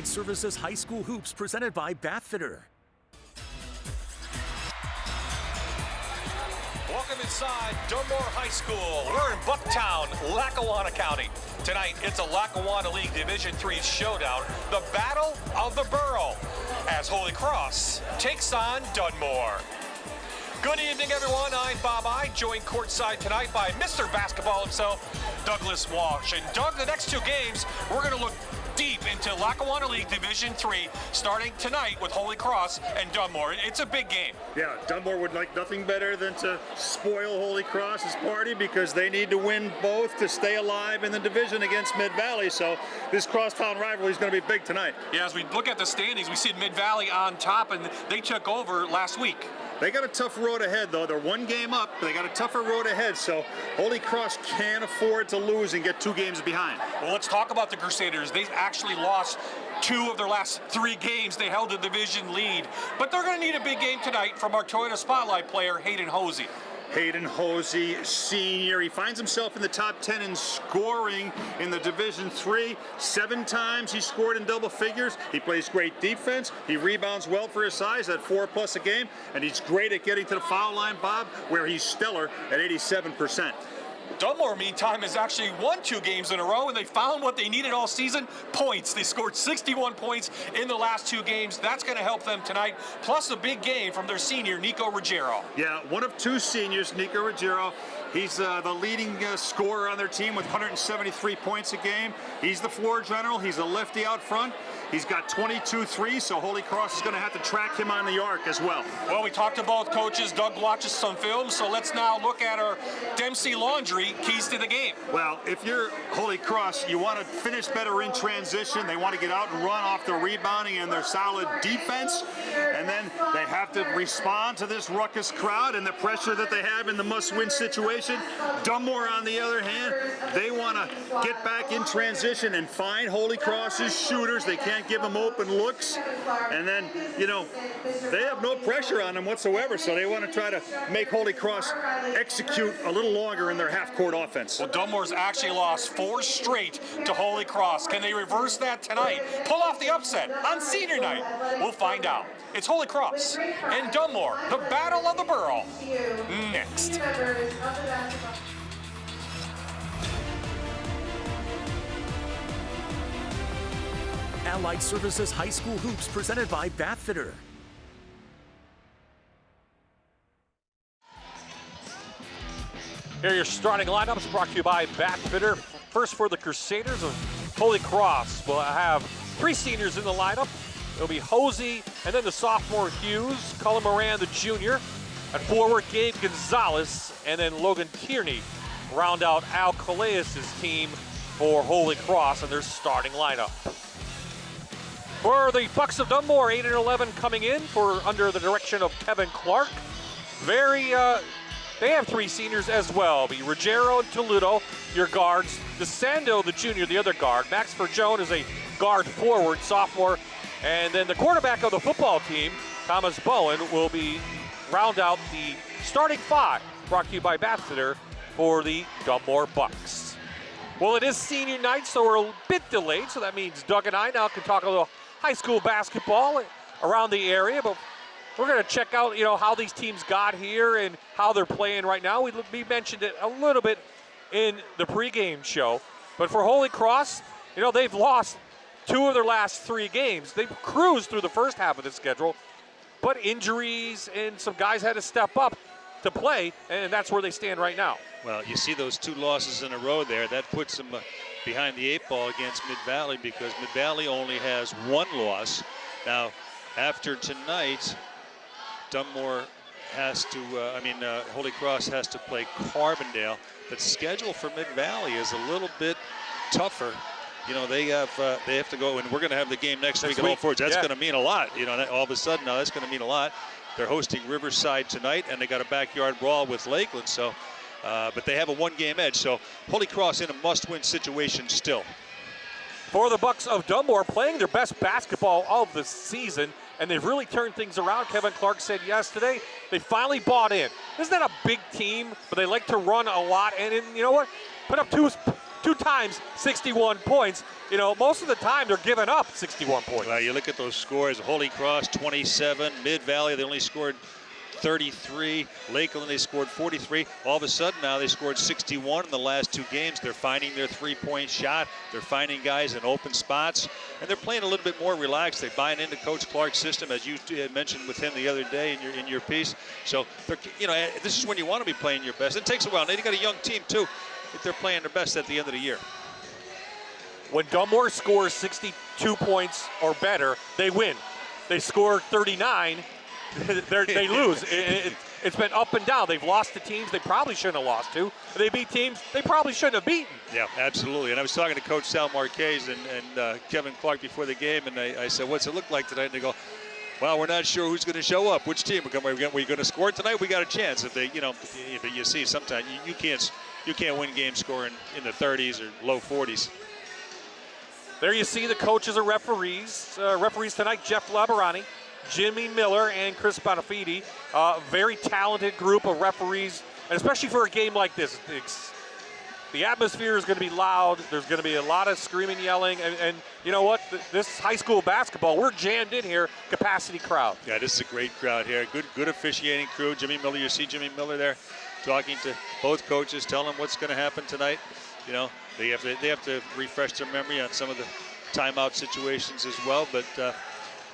Allied Services High School Hoops presented by Bathfitter. Welcome inside Dunmore High School. We're in Bucktown, Lackawanna County. Tonight, it's a Lackawanna League Division III showdown, the Battle of the Borough, as Holy Cross takes on Dunmore. Good evening, everyone. I'm Bob I, joined courtside tonight by Mr. Basketball himself, Douglas Walsh. And Doug, the next two games, we're going to look deep into Lackawanna League Division III, starting tonight with Holy Cross and Dunmore. It's a big game. Yeah, Dunmore would like nothing better than to spoil Holy Cross's party because they need to win both to stay alive in the division against Mid-Valley. So this crosstown rivalry is going to be big tonight. Yeah, as we look at the standings, we see Mid-Valley on top, and they took over last week. They got a tough road ahead, though. They're one game up, but they got a tougher road ahead, so Holy Cross can't afford to lose and get 2 games behind. Well, let's talk about the Crusaders. They actually lost 2 of their last 3 games. They held a division lead, but they're going to need a big game tonight from our Toyota Spotlight player, Hayden Hosey. Hayden Hosey, senior. He finds himself in the top 10 in scoring in the Division III. 7 times he scored in double figures. He plays great defense. He rebounds well for his size at 4+ a game. And he's great at getting to the foul line, Bob, where he's stellar at 87%. Dunmore, meantime, has actually won 2 games in a row, and they found what they needed all season, points. They scored 61 points in the last 2 games. That's going to help them tonight, plus a big game from their senior, Nico Ruggiero. Yeah, one of 2 seniors, Nico Ruggiero. He's the leading scorer on their team with 173 points a game. He's the floor general. He's a lefty out front. He's got 22 threes, so Holy Cross is going to have to track him on the arc as well. Well, we talked to both coaches. Doug watches some film, so let's now look at our Dempsey Laundry keys to the game. Well, if you're Holy Cross, you want to finish better in transition. They want to get out and run off the rebounding and their solid defense. And then they have to respond to this ruckus crowd and the pressure that they have in the must-win situation. Dunmore, on the other hand, they want to get back in transition and find Holy Cross's shooters. They can't give them open looks. And then, you know, they have no pressure on them whatsoever, so they want to try to make Holy Cross execute a little longer in their half-court offense. Well, Dunmore's actually lost 4 straight to Holy Cross. Can they reverse that tonight? Pull off the upset on senior night? We'll find out. It's Holy Cross and Dunmore, the Battle of the Borough. Next. Allied Services High School Hoops presented by Bathfitter. Here are your starting lineups brought to you by Bathfitter. First for the Crusaders of Holy Cross. We'll have 3 seniors in the lineup. It'll be Hosey and then the sophomore Hughes, Cullen Moran the junior. At forward, Gabe Gonzalez and then Logan Tierney round out Al Calais' team for Holy Cross and their starting lineup. For the Bucks of Dunmore, 8 and 11 coming in for under the direction of Kevin Clark. They have 3 seniors as well. Be Ruggiero and Toledo, your guards. DeSando, the junior, the other guard. Max Ferjone is a guard forward, sophomore. And then the quarterback of the football team, Thomas Bowen, will be round out the starting 5, brought to you by Bathfitter for the Dunmore Bucks. Well, it is senior night, so we're a bit delayed, so that means Doug and I now can talk a little high school basketball around the area, but we're going to check out, how these teams got here and how they're playing right now. We mentioned it a little bit in the pregame show, but for Holy Cross, they've lost 2 of their last 3 games. They've cruised through the first half of the schedule, but injuries and some guys had to step up to play, and that's where they stand right now. Well, you see those 2 losses in a row there. That puts them behind the 8 ball against Mid-Valley because Mid-Valley only has 1 loss. Now, after tonight, Dunmore has to, Holy Cross has to play Carbondale. The schedule for Mid-Valley is a little bit tougher. They have to go, and we're going to have the game next week at Old Forge. That's going to mean a lot. All of a sudden now that's going to mean a lot. They're hosting Riverside tonight, and they got a backyard brawl with Lakeland. So, but they have a 1-game edge. So Holy Cross in a must-win situation still. For the Bucks of Dunmore, playing their best basketball of the season, and they've really turned things around. Kevin Clark said yesterday they finally bought in. Isn't that a big team? But they like to run a lot, and you know what? Put up 2 times 61 points. You know, most of the time they're giving up 61 points. Well, you look at those scores. Holy Cross 27, Mid-Valley they only scored 33, Lakeland they scored 43. All of a sudden now they scored 61 in the last 2 games. They're finding their 3-point shot. They're finding guys in open spots, and they're playing a little bit more relaxed. They're buying into Coach Clark's system, as you had mentioned with him the other day in your piece. So you know, this is when you want to be playing your best. It takes a while. They got a young team too, if they're playing their best at the end of the year. When Dunmore scores 62 points or better, they win. They score 39. They lose. It's been up and down. They've lost to teams they probably shouldn't have lost to. They beat teams they probably shouldn't have beaten. Yeah, absolutely. And I was talking to Coach Sal Marquez and Kevin Clark before the game, and I said, what's it look like tonight? And they go, well, we're not sure who's going to show up. Which team? We're going to score tonight? We got a chance. If they, you know, if you see sometimes you can't win games scoring in the 30s or low 40s. There you see the coaches or referees. Referees tonight, Jeff Labarani, Jimmy Miller, and Chris Bonafide. Very talented group of referees, and especially for a game like this. The atmosphere is going to be loud. There's going to be a lot of screaming, yelling, and you know what? This high school basketball, we're jammed in here, capacity crowd. Yeah, this is a great crowd here. Good officiating crew. Jimmy Miller, you see Jimmy Miller there talking to both coaches, telling them what's going to happen tonight. You know, they have to refresh their memory on some of the timeout situations as well, but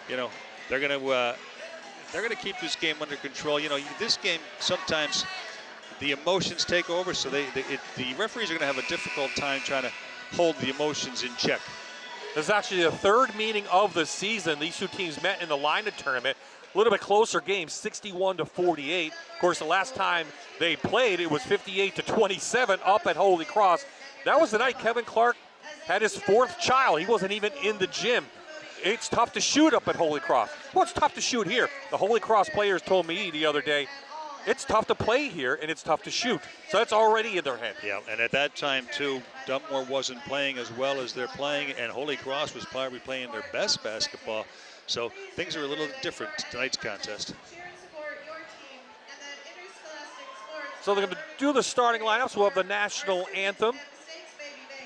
you know, they're going to keep this game under control. You know, this game sometimes the emotions take over, so the referees are going to have a difficult time trying to hold the emotions in check. This is actually the 3rd meeting of the season. These 2 teams met in the Lina tournament. A little bit closer game, 61-48. Of course, the last time they played, it was 58-27 up at Holy Cross. That was the night Kevin Clark had his 4th child. He wasn't even in the gym. It's tough to shoot up at Holy Cross. Well, it's tough to shoot here. The Holy Cross players told me the other day, it's tough to play here and it's tough to shoot. So that's already in their head. Yeah, and at that time, too, Dunmore wasn't playing as well as they're playing, and Holy Cross was probably playing their best basketball. So things are a little different tonight's contest. So they're going to do the starting lineups. We'll have the national anthem.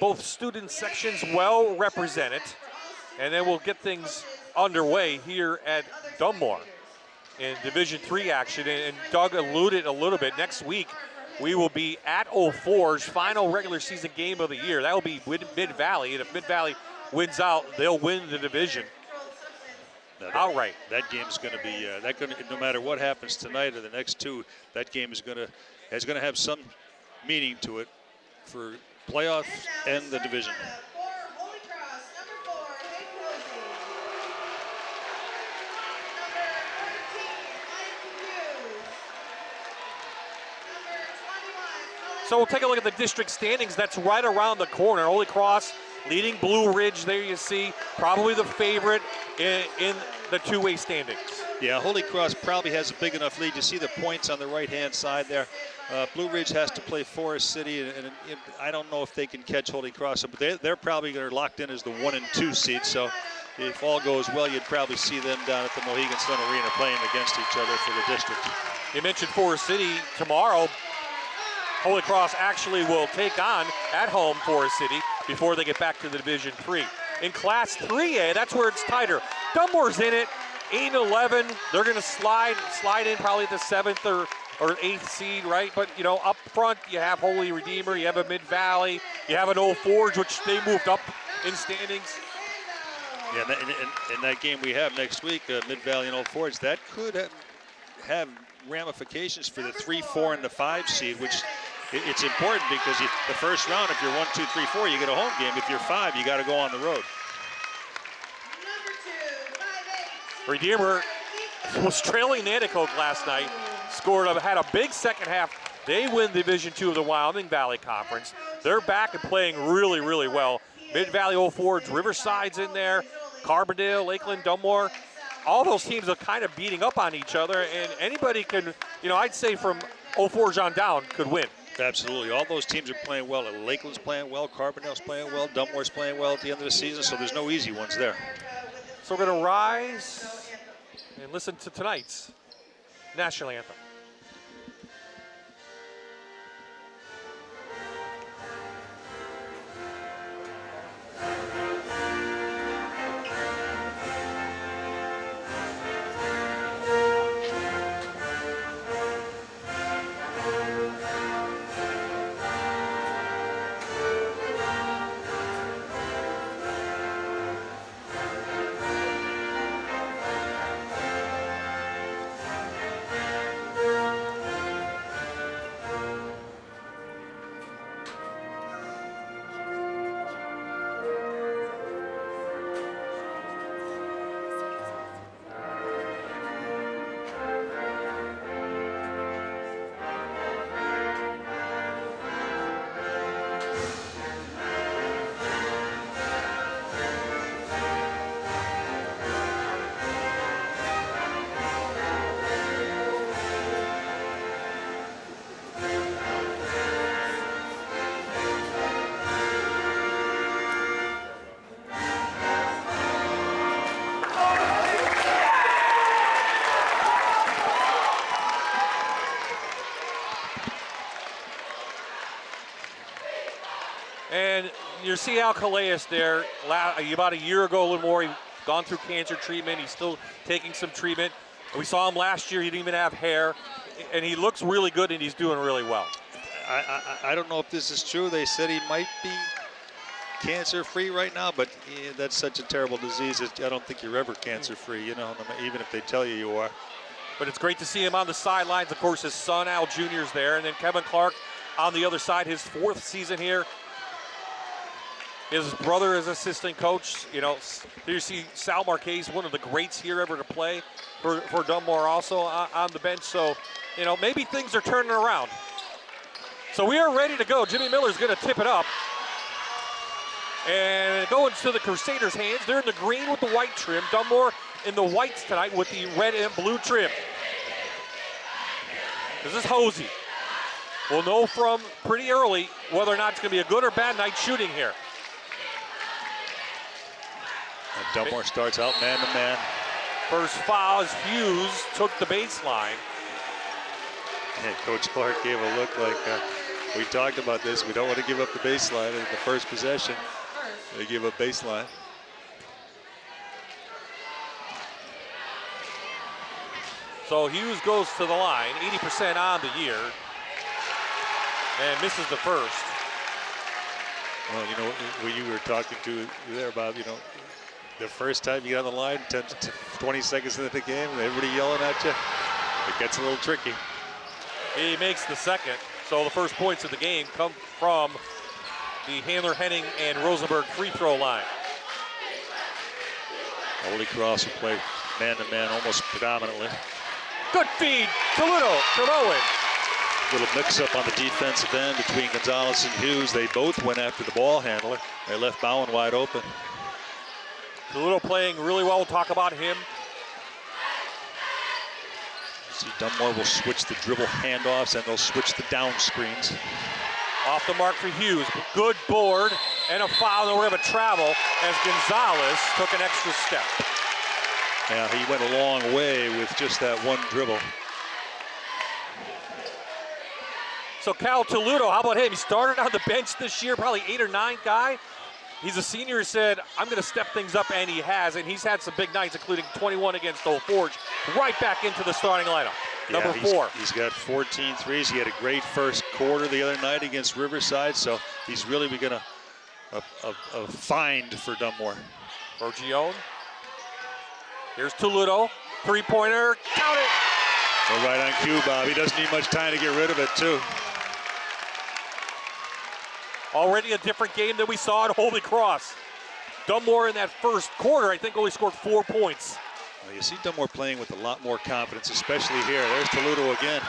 Both student sections well represented. And then we'll get things underway here at Dunmore in Division III action. And Doug alluded a little bit. Next week, we will be at Old Forge, final regular season game of the year. That will be with Mid-Valley. And if Mid-Valley wins out, they'll win the division outright. That game is going to be no matter what happens tonight or the next 2, that game is going to have some meaning to it for playoffs and the division. So we'll take a look at the district standings. That's right around the corner. Holy Cross leading Blue Ridge. There you see, probably the favorite in the 2-way standings. Yeah, Holy Cross probably has a big enough lead. You see the points on the right-hand side there. Blue Ridge has to play Forest City, and I don't know if they can catch Holy Cross, but they're probably locked in as the 1 and 2 seed. So if all goes well, you'd probably see them down at the Mohegan Sun Arena playing against each other for the district. You mentioned Forest City tomorrow. Holy Cross actually will take on at home Forest City before they get back to the Division III. In Class 3A, that's where it's tighter. Dunmore's in it, 8-11. They're going to slide in probably at the 7th or 8th seed, right? But, you know, up front, you have Holy Redeemer, you have a Mid-Valley, you have an Old Forge, which they moved up in standings. Yeah, and that game we have next week, Mid-Valley and Old Forge, that could have ramifications for the 3, 4, and the 5 seed, which it's important because the first round, if you're 1, 2, 3, 4, you get a home game. If you're 5, you got to go on the road. Redeemer was trailing Nanticoke last night, had a big second half. They win Division II of the Wyoming Valley Conference. They're back and playing really, really well. Mid-Valley, Old Forge, Riverside's in there, Carbondale, Lakeland, Dunmore. All those teams are kind of beating up on each other, and anybody can, you know, I'd say from Old Forge on down could win. Absolutely. All those teams are playing well. Lakeland's playing well, Carbondale's playing well, Dunmore's playing well at the end of the season, so there's no easy ones there. So we're going to rise and listen to tonight's national anthem. And you see Al Calais there about a year ago, a little more. He'd gone through cancer treatment. He's still taking some treatment. We saw him last year. He didn't even have hair. And he looks really good, and he's doing really well. I don't know if this is true. They said he might be cancer-free right now, but that's such a terrible disease. I don't think you're ever cancer-free, you know, even if they tell you you are. But it's great to see him on the sidelines. Of course, his son, Al Jr. is there. And then Kevin Clark on the other side, his 4th season here. His brother is assistant coach. You know, here you see Sal Marquez, one of the greats here ever to play for Dunmore, also on the bench. So, you know, maybe things are turning around. So we are ready to go. Jimmy Miller's going to tip it up. And going to the Crusaders' hands. They're in the green with the white trim. Dunmore in the whites tonight with the red and blue trim. This is Hosey. We'll know from pretty early whether or not it's going to be a good or bad night shooting here. And Dunmore starts out man-to-man. First foul as Hughes took the baseline. And Coach Clark gave a look like, we talked about this. We don't want to give up the baseline in the first possession. They give up baseline. So Hughes goes to the line, 80% on the year, and misses the first. Well, you know, when you were talking to there about, you know, the first time you get on the line, 10 to 20 seconds into the game, and everybody yelling at you, it gets a little tricky. He makes the second. So the first points of the game come from the Handler, Henning, and Rosenberg free throw line. Holy Cross will play man-to-man almost predominantly. Good feed, Toledo from Owen. Little mix-up on the defensive end between Gonzalez and Hughes. They both went after the ball handler. They left Bowen wide open. Toledo playing really well. We'll talk about him. See, Dunmore will switch the dribble handoffs and they'll switch the down screens. Off the mark for Hughes. Good board and a foul. And we're going to travel as Gonzalez took an extra step. Yeah, he went a long way with just that one dribble. So Cal Toledo, how about him? He started on the bench this year, probably 8 or 9 guy. He's a senior who said, I'm going to step things up, and he has. And he's had some big nights, including 21 against Old Forge. Right back into the starting lineup. Yeah, Number 4. He's got 14 threes. He had a great first quarter the other night against Riverside, so he's really been a find for Dunmore. Bergione. Here's Toledo. Three-pointer. Count it. Well, right on cue, Bob. He doesn't need much time to get rid of it, too. Already a different game than we saw at Holy Cross. Dunmore in that first quarter, I think, only scored 4 points. Well, you see Dunmore playing with a lot more confidence, especially here. There's Toledo again.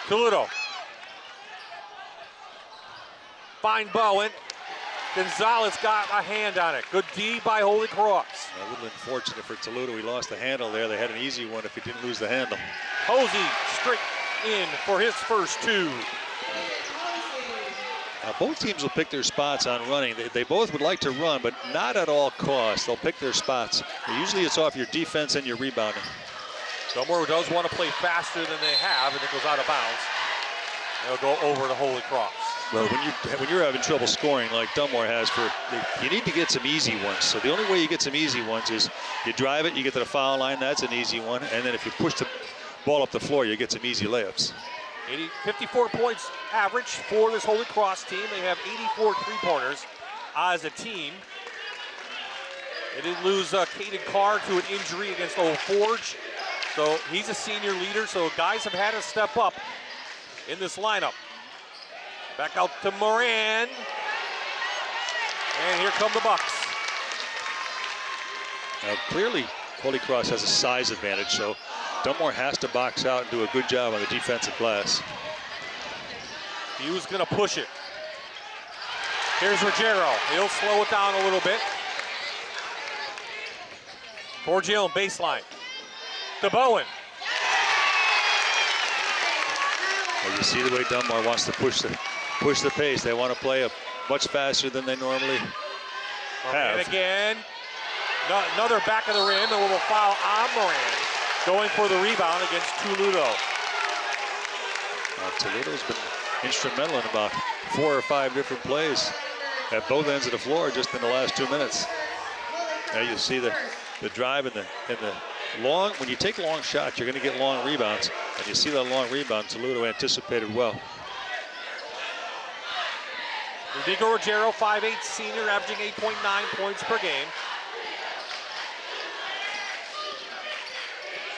Toledo. Fine Bowen. Gonzalez got a hand on it. Good D by Holy Cross. A little unfortunate for Toledo. He lost the handle there. They had an easy one if he didn't lose the handle. Hosey straight in for his first 2. Both teams will pick their spots on running. They both would like to run, but not at all costs. They'll pick their spots. Usually it's off your defense and your rebounding. Dunmore does want to play faster than they have, and it goes out of bounds. They'll go over to Holy Cross. Well, when you're having trouble scoring like Dunmore has, you need to get some easy ones. So the only way you get some easy ones is you drive it, you get to the foul line, that's an easy one. And then if you push the ball up the floor, you get some easy layups. 54 points average for this Holy Cross team. They have 84 three-pointers as a team. They did lose Caden Carr to an injury against Old Forge. So he's a senior leader, so guys have had to step up in this lineup. Back out to Moran. And here come the Bucks. Now, clearly, Holy Cross has a size advantage, so Dunmore has to box out and do a good job on the defensive glass. Hughes gonna push it. Here's Ruggiero. He'll slow it down a little bit. Borgione baseline. To Bowen. Well, you see the way Dunmore wants to push the pace. They want to play much faster than they normally have. And again, another back of the rim, and we'll foul on Moran, going for the rebound against Toledo. Toledo's been instrumental in about 4 or 5 different plays at both ends of the floor just in the last 2 minutes. Now you see the drive and the long. When you take long shots, you're going to get long rebounds, and you see that long rebound. Toledo anticipated well. Rodrigo Ruggiero, 5'8" senior, averaging 8.9 points per game.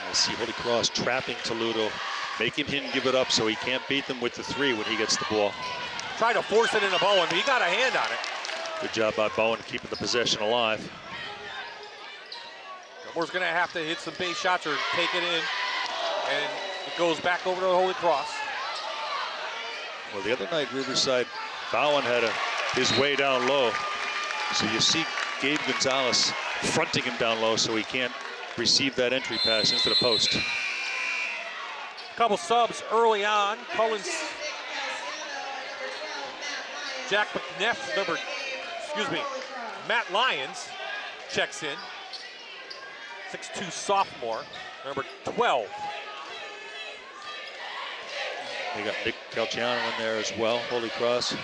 I see Holy Cross trapping Toledo, making him give it up so he can't beat them with the 3 when he gets the ball. Tried to force it into Bowen, but he got a hand on it. Good job by Bowen keeping the possession alive. Dunmore's going to have to hit some base shots or take it in, and it goes back over to Holy Cross. Well, the other night, Riverside, Bowen had his way down low. So you see Gabe Gonzalez fronting him down low so he can't receive that entry pass into the post. Couple subs early on. Cullen's Jack McNeff, Matt Lyons checks in. 6'2" sophomore, number 12. They got Nick Calciano in there as well, Holy Cross.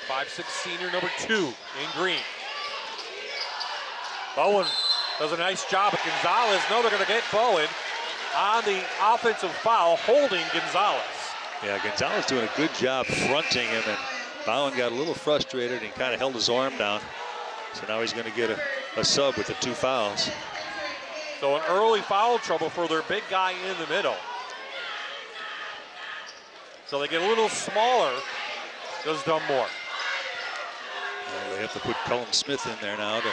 5'6" senior, number 2 in green. Bowen does a nice job, but Gonzalez, they're going to get Bowen on the offensive foul, holding Gonzalez. Yeah, Gonzalez doing a good job fronting him, and Bowen got a little frustrated and kind of held his arm down. So now he's going to get a sub with the 2 fouls. So an early foul trouble for their big guy in the middle. So they get a little smaller, does Dunmore. Well, they have to put Cullen Smith in there now to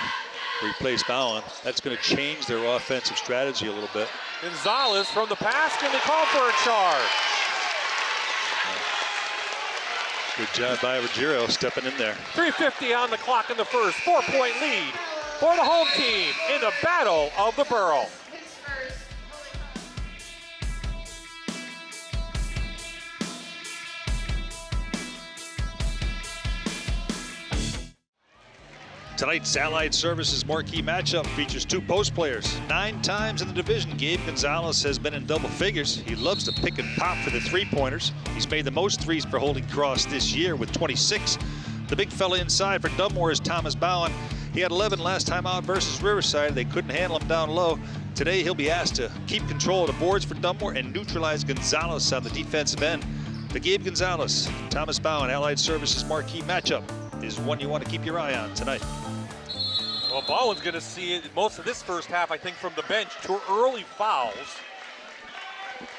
replace Bowen. That's going to change their offensive strategy a little bit. Gonzalez from the pass, going to call for a charge. Good job by Ruggiero stepping in there. 3:50 on the clock in the first. 4-point lead for the home team in the Battle of the Borough. Tonight's Allied Services marquee matchup features 2 post players. 9 times in the division, Gabe Gonzalez has been in double figures. He loves to pick and pop for the 3-pointers. He's made the most threes for Holy Cross this year with 26. The big fella inside for Dunmore is Thomas Bowen. He had 11 last time out versus Riverside. They couldn't handle him down low. Today he'll be asked to keep control of the boards for Dunmore and neutralize Gonzalez on the defensive end. The Gabe Gonzalez, Thomas Bowen Allied Services marquee matchup is one you want to keep your eye on tonight. Well, Bowen's going to see it most of this first half, I think, from the bench. 2 early fouls,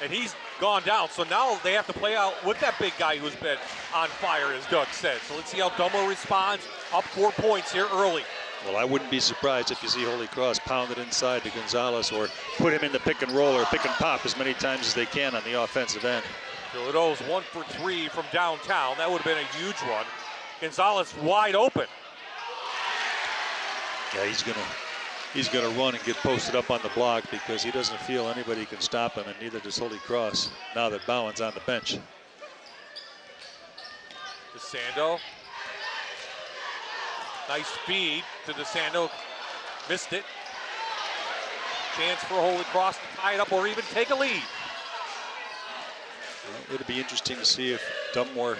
and he's gone down. So now they have to play out with that big guy who's been on fire, as Doug said. So let's see how Dunmore responds. Up 4 points here early. Well, I wouldn't be surprised if you see Holy Cross pound it inside to Gonzalez or put him in the pick and roll or pick and pop as many times as they can on the offensive end. Toledo's 1 for 3 from downtown. That would have been a huge one. Gonzalez wide open. Yeah, he's gonna run and get posted up on the block because he doesn't feel anybody can stop him, and neither does Holy Cross now that Bowen's on the bench. DeSando. Nice feed to DeSando. Missed it. Chance for Holy Cross to tie it up or even take a lead. Well, it'll be interesting to see if Dunmore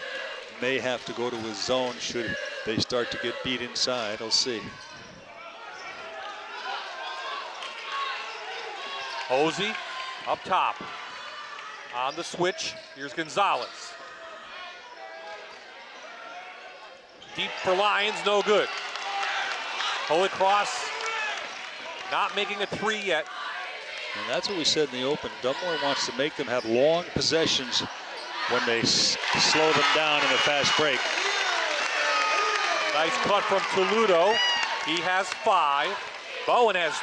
may have to go to his zone should they start to get beat inside. I'll see. Hosey up top. On the switch, here's Gonzalez. Deep for Lions, no good. Holy Cross not making a 3 yet. And that's what we said in the open. Dunmore wants to make them have long possessions when they slow them down in a fast break. Nice cut from Toledo. He has 5. Bowen has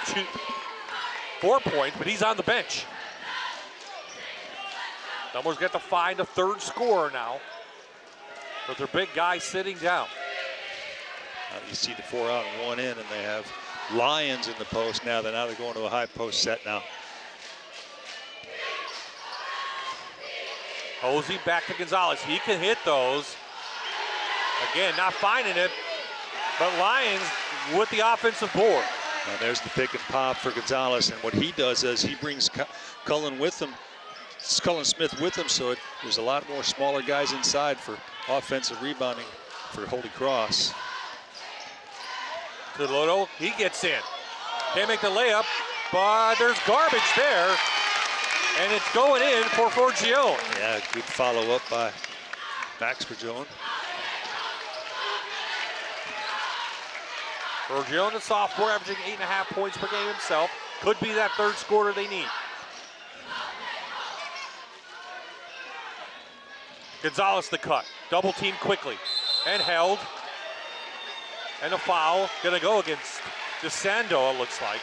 4 points, but he's on the bench. Dunmore's got to find a 3rd scorer now, with their big guy sitting down. You see the 4 out and 1 in, and they have Lions in the post now. They're going to a high post set now. Hosey back to Gonzalez. He can hit those. Again, not finding it, but Lions with the offensive board. And there's the pick and pop for Gonzalez, and what he does is he brings Cullen with him Cullen Smith with him, so there's a lot more smaller guys inside for offensive rebounding for Holy Cross. Tuloto, he gets in. Can't make the layup, but there's garbage there. And it's going in for Forgione. Yeah, good follow-up by Max Forgione. Forgione, the sophomore, averaging 8.5 points per game himself. Could be that third scorer they need. Gonzalez the cut. Double team quickly. And held. And a foul. Gonna go against DeSando, it looks like.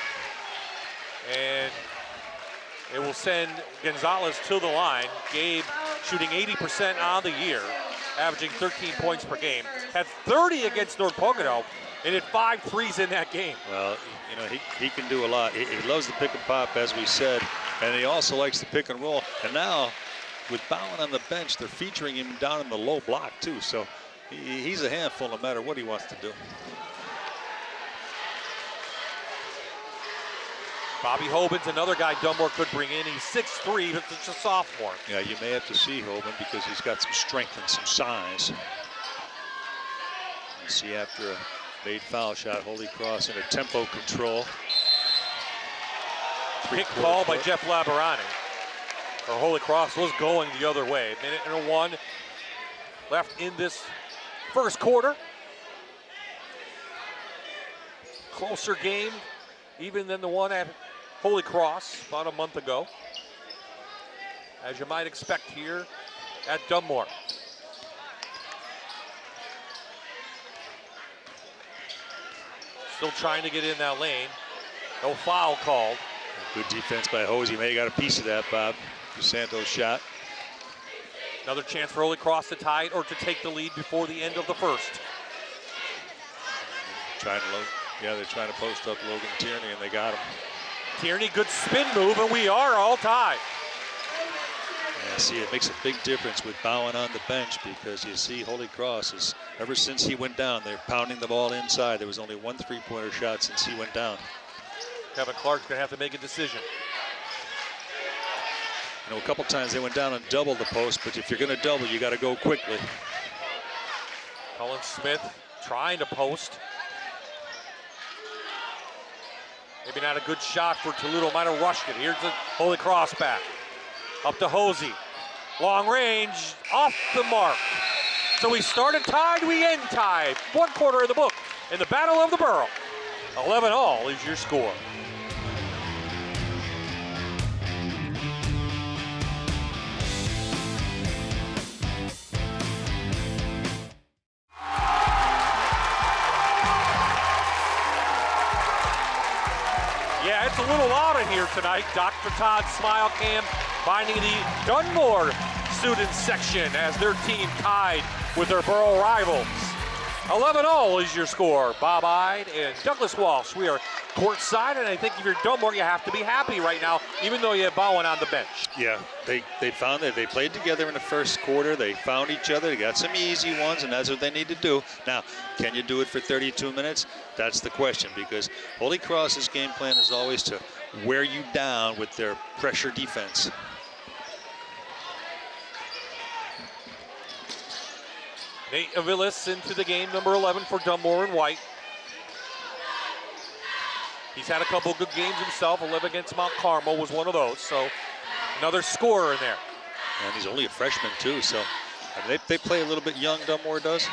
And it will send Gonzalez to the line. Gabe shooting 80% on the year, averaging 13 points per game. Had 30 against North Pocono and hit 5 threes in that game. Well, you know, he can do a lot. He loves the pick and pop, as we said, and he also likes the pick and roll. And now, with Bowen on the bench, they're featuring him down in the low block, too. So he's a handful no matter what he wants to do. Bobby Hoban's another guy Dunmore could bring in. He's 6'3", but it's a sophomore. Yeah, you may have to see Hoban because he's got some strength and some size. You see after a made foul shot, Holy Cross in a tempo control. Pick call by Jeff Labarani. Or Holy Cross was going the other way. Minute and 1 left in this first quarter. Closer game even than the one at Holy Cross about a month ago, as you might expect here at Dunmore. Still trying to get in that lane. No foul called. Good defense by Hosey. May have got a piece of that, Bob. DeSanto's shot. Another chance for Holy Cross to tie it or to take the lead before the end of the first. Trying to load. Yeah, they're trying to post up Logan Tierney, and they got him. Tierney, good spin move, and we are all tied. Yeah, see, it makes a big difference with Bowen on the bench because you see Holy Cross is, ever since he went down, they're pounding the ball inside. There was only 1 3-pointer shot since he went down. Kevin Clark's gonna have to make a decision. You know, a couple times they went down and doubled the post, but if you're gonna double, you gotta go quickly. Cullen Smith trying to post. Maybe not a good shot for Toledo, might have rushed it. Here's the Holy Cross back. Up to Hosey. Long range, off the mark. So we started tied, we end tied. 1 quarter of the book in the Battle of the Borough. 11-all is your score. Yeah, it's a little loud in here tonight. Dr. Todd's Smile Cam finding the Dunmore student section as their team tied with their borough rivals. 11-all is your score. Bob Ide and Douglas Walsh. We are courtside, and I think if you're Dunmore, you have to be happy right now, even though you have Bowen on the bench. Yeah, they found that they played together in the first quarter. They found each other. They got some easy ones, and that's what they need to do. Now, can you do it for 32 minutes? That's the question, because Holy Cross's game plan is always to wear you down with their pressure defense. Nate Aviles into the game, number 11 for Dunmore in white. He's had a couple good games himself. 11 against Mount Carmel was one of those, so another scorer in there. And he's only a freshman too, so I mean, they play a little bit young, Dunmore does,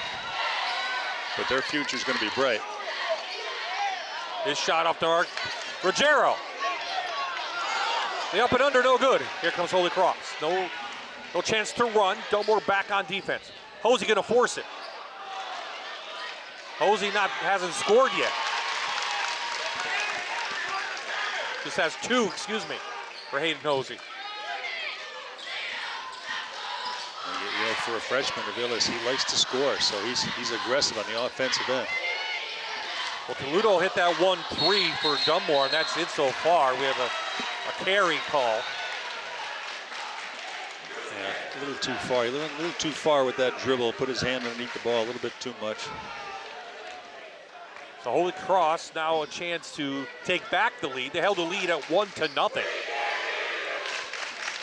but their future's going to be bright. His shot off the arc, Ruggiero. The up and under, no good. Here comes Holy Cross. No chance to run. Dunmore back on defense. Hosey gonna force it. Hosey hasn't scored yet. Just has 2, excuse me, for Hayden Hosey. You know, for a freshman, Aviles, he likes to score, so he's aggressive on the offensive end. Well, Toledo hit that 1-3 for Dunmore, and that's it so far. We have a carry call. Yeah, a little too far. A little too far with that dribble. Put his hand underneath the ball a little bit too much. So Holy Cross now a chance to take back the lead. They held the lead at 1-0.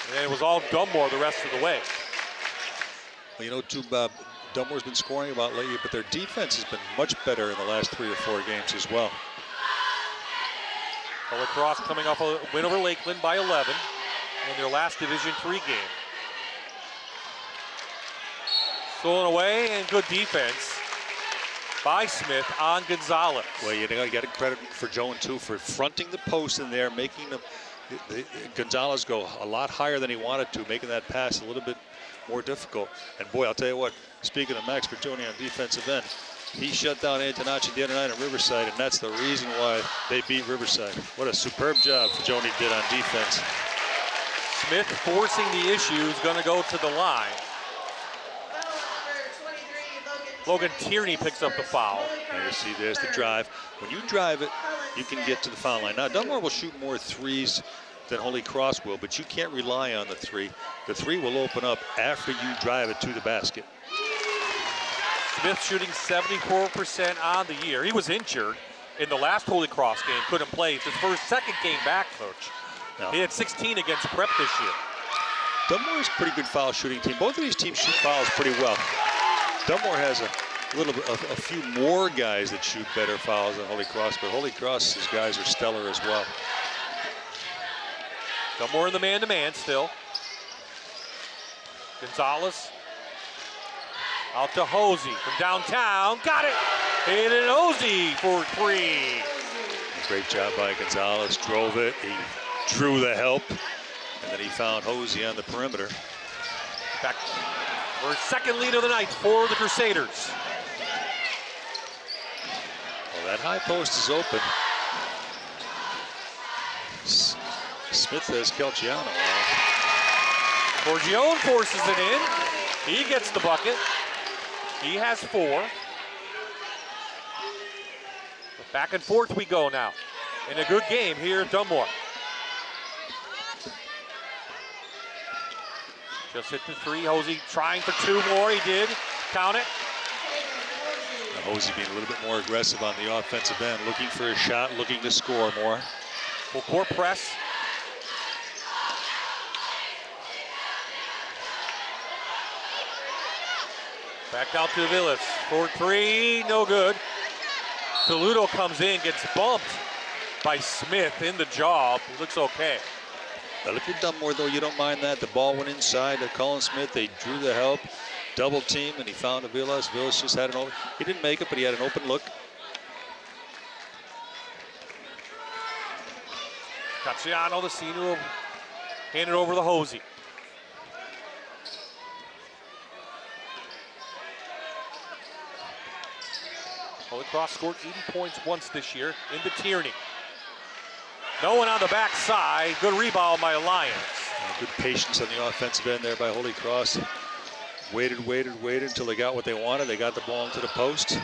And it was all Dunmore the rest of the way. Well, you know, too, Dunmore's been scoring about lately, but their defense has been much better in the last 3 or 4 games as well. Holy Cross coming off a win over Lakeland by 11 in their last Division III game. Stolen away and good defense by Smith on Gonzalez. Well, you know, you got to credit for Joan too for fronting the post in there, making Gonzalez go a lot higher than he wanted to, making that pass a little bit more difficult. And boy, I'll tell you what, speaking of Max Bertoni on defensive end, he shut down Antonacci the other night at Riverside, and that's the reason why they beat Riverside. What a superb job Bertoni did on defense. Smith forcing the issue is going to go to the line. Logan Tierney picks up the foul. And you see there's the drive. When you drive it, you can get to the foul line. Now, Dunmore will shoot more threes than Holy Cross will, but you can't rely on the three. The three will open up after you drive it to the basket. Smith shooting 74% on the year. He was injured in the last Holy Cross game, couldn't play. It's his second game back, Coach. No. He had 16 against Prep this year. Dunmore is a pretty good foul shooting team. Both of these teams shoot fouls pretty well. Dunmore has a few more guys that shoot better fouls than Holy Cross, but Holy Cross's guys are stellar as well. Dunmore in the man-to-man still. Gonzalez out to Hosey from downtown. Got it! Hit it, Hosey for 3. Great job by Gonzalez. Drove it. He drew the help, and then he found Hosey on the perimeter. Back for his second lead of the night for the Crusaders. Well, that high post is open. Smith has Calciano on. Forgione forces it in. He gets the bucket. He has 4. But back and forth we go now. In a good game here at Dunmore. Just hit the 3. Hosey trying for 2 more. He did. Count it. Now Hosey being a little bit more aggressive on the offensive end, looking for a shot, looking to score more. Full court press. Back out to Villas for 3, no good. Toledo comes in, gets bumped by Smith in the jaw. Looks okay. Well, if you're Dunmore, though, you don't mind that. The ball went inside to Colin Smith. They drew the help, double team, and he found Villas. Villas just had an open. He didn't make it, but he had an open look. Cacciano, the senior, handed over the Hosey. Holy Cross scored 80 points once this year into Tierney. No one on the backside. Good rebound by Alliance. Good patience on the offensive end there by Holy Cross. Waited until they got what they wanted. They got the ball into the post.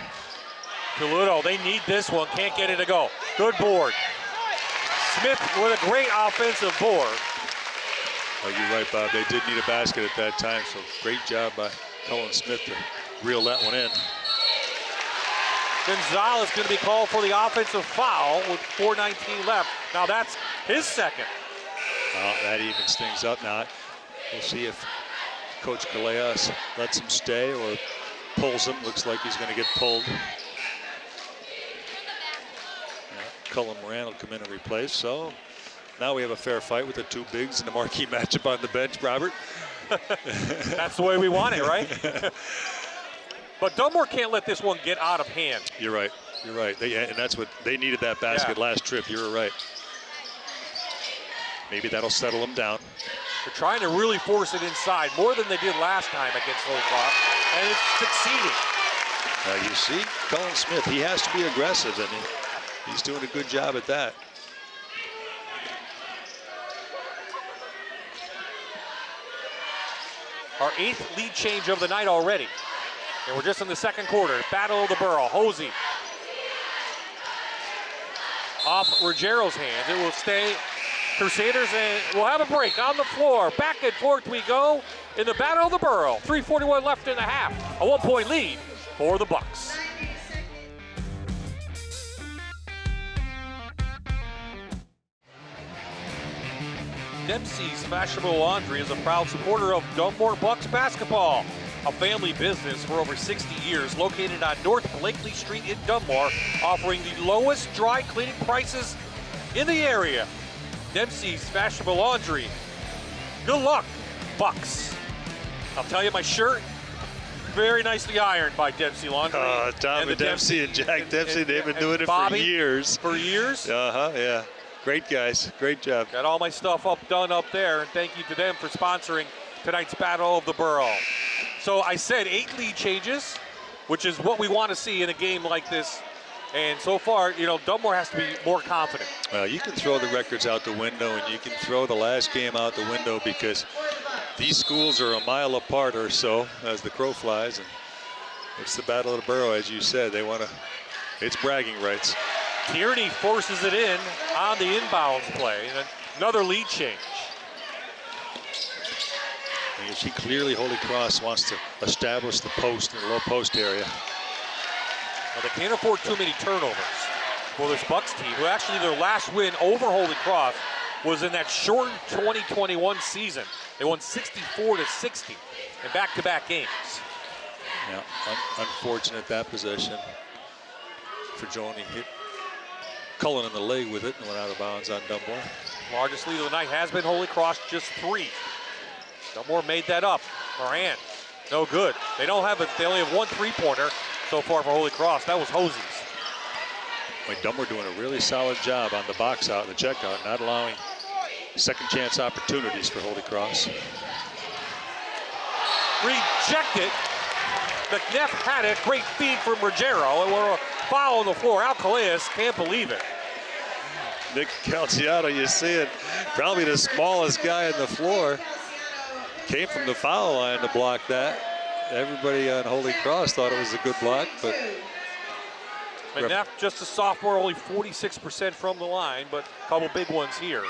Toledo, they need this one. Can't get it to go. Good board. Smith with a great offensive board. Oh, you're right, Bob. They did need a basket at that time, so great job by Colin Smith to reel that one in. Gonzalez going to be called for the offensive foul with 4:19 left. Now that's his second. That evens things up now. We'll see if Coach Callejas lets him stay or pulls him. Looks like he's going to get pulled. Cullen Moran will come in and replace. So now we have a fair fight with the 2 bigs in the marquee matchup on the bench, Robert. That's the way we want it, right? But Dunmore can't let this one get out of hand. You're right. You're right. And that's what they needed, that basket last trip. You were right. Maybe that'll settle them down. They're trying to really force it inside more than they did last time against Holy Cross, and it's succeeding. Now you see, Colin Smith, he has to be aggressive, and he's doing a good job at that. Our 8th lead change of the night already. And we're just in the second quarter. Battle of the Borough. Hosey off Ruggiero's hands. It will stay Crusaders, and we'll have a break on the floor. Back and forth we go in the Battle of the Borough. 3:41 left in the half. A 1-point lead for the Bucks. Dempsey's Fashionable Laundry is a proud supporter of Dunmore Bucks basketball, a family business for over 60 years located on North Blakely Street in Dunmore, offering the lowest dry cleaning prices in the area. Dempsey's Fashionable Laundry. Good luck, Bucks. I'll tell you, my shirt, very nicely ironed by Dempsey Laundry. Tom and Dempsey and Jack Dempsey, they've been doing it Bobby, for years. For years? Yeah. Great guys, great job. Got all my stuff done up there, and thank you to them for sponsoring tonight's Battle of the Borough. So I said 8 lead changes, which is what we want to see in a game like this. And so far, Dunmore has to be more confident. Well, you can throw the records out the window, and you can throw the last game out the window, because these schools are a mile apart or so as the crow flies. And it's the Battle of the Borough, as you said. It's bragging rights. Tierney forces it in on the inbounds play, and another lead change. And you see clearly Holy Cross wants to establish the post in the low post area. Well, they can't afford too many turnovers for this Bucks team, who actually their last win over Holy Cross was in that shortened 2021 season. They won 64-60 in back-to-back games. Yeah, unfortunate that possession for Joni. Hit Cullen in the leg with it and went out of bounds on Dunmore. Largest lead of the night has been Holy Cross, just 3. Dunmore made that up. Moran, no good. They only have one 3-pointer so far for Holy Cross. That was Hosey's. Dunmore doing a really solid job on the box out, the checkout, not allowing second chance opportunities for Holy Cross. Rejected. McNeff had it. Great feed from Ruggiero, and we're foul on the floor. Alcalaeus can't believe it. Nick Calciato, you see it, probably the smallest guy on the floor, came from the foul line to block that. Everybody on Holy Cross thought it was a good block, but McNeff, just a sophomore, only 46% from the line, but a couple big ones here.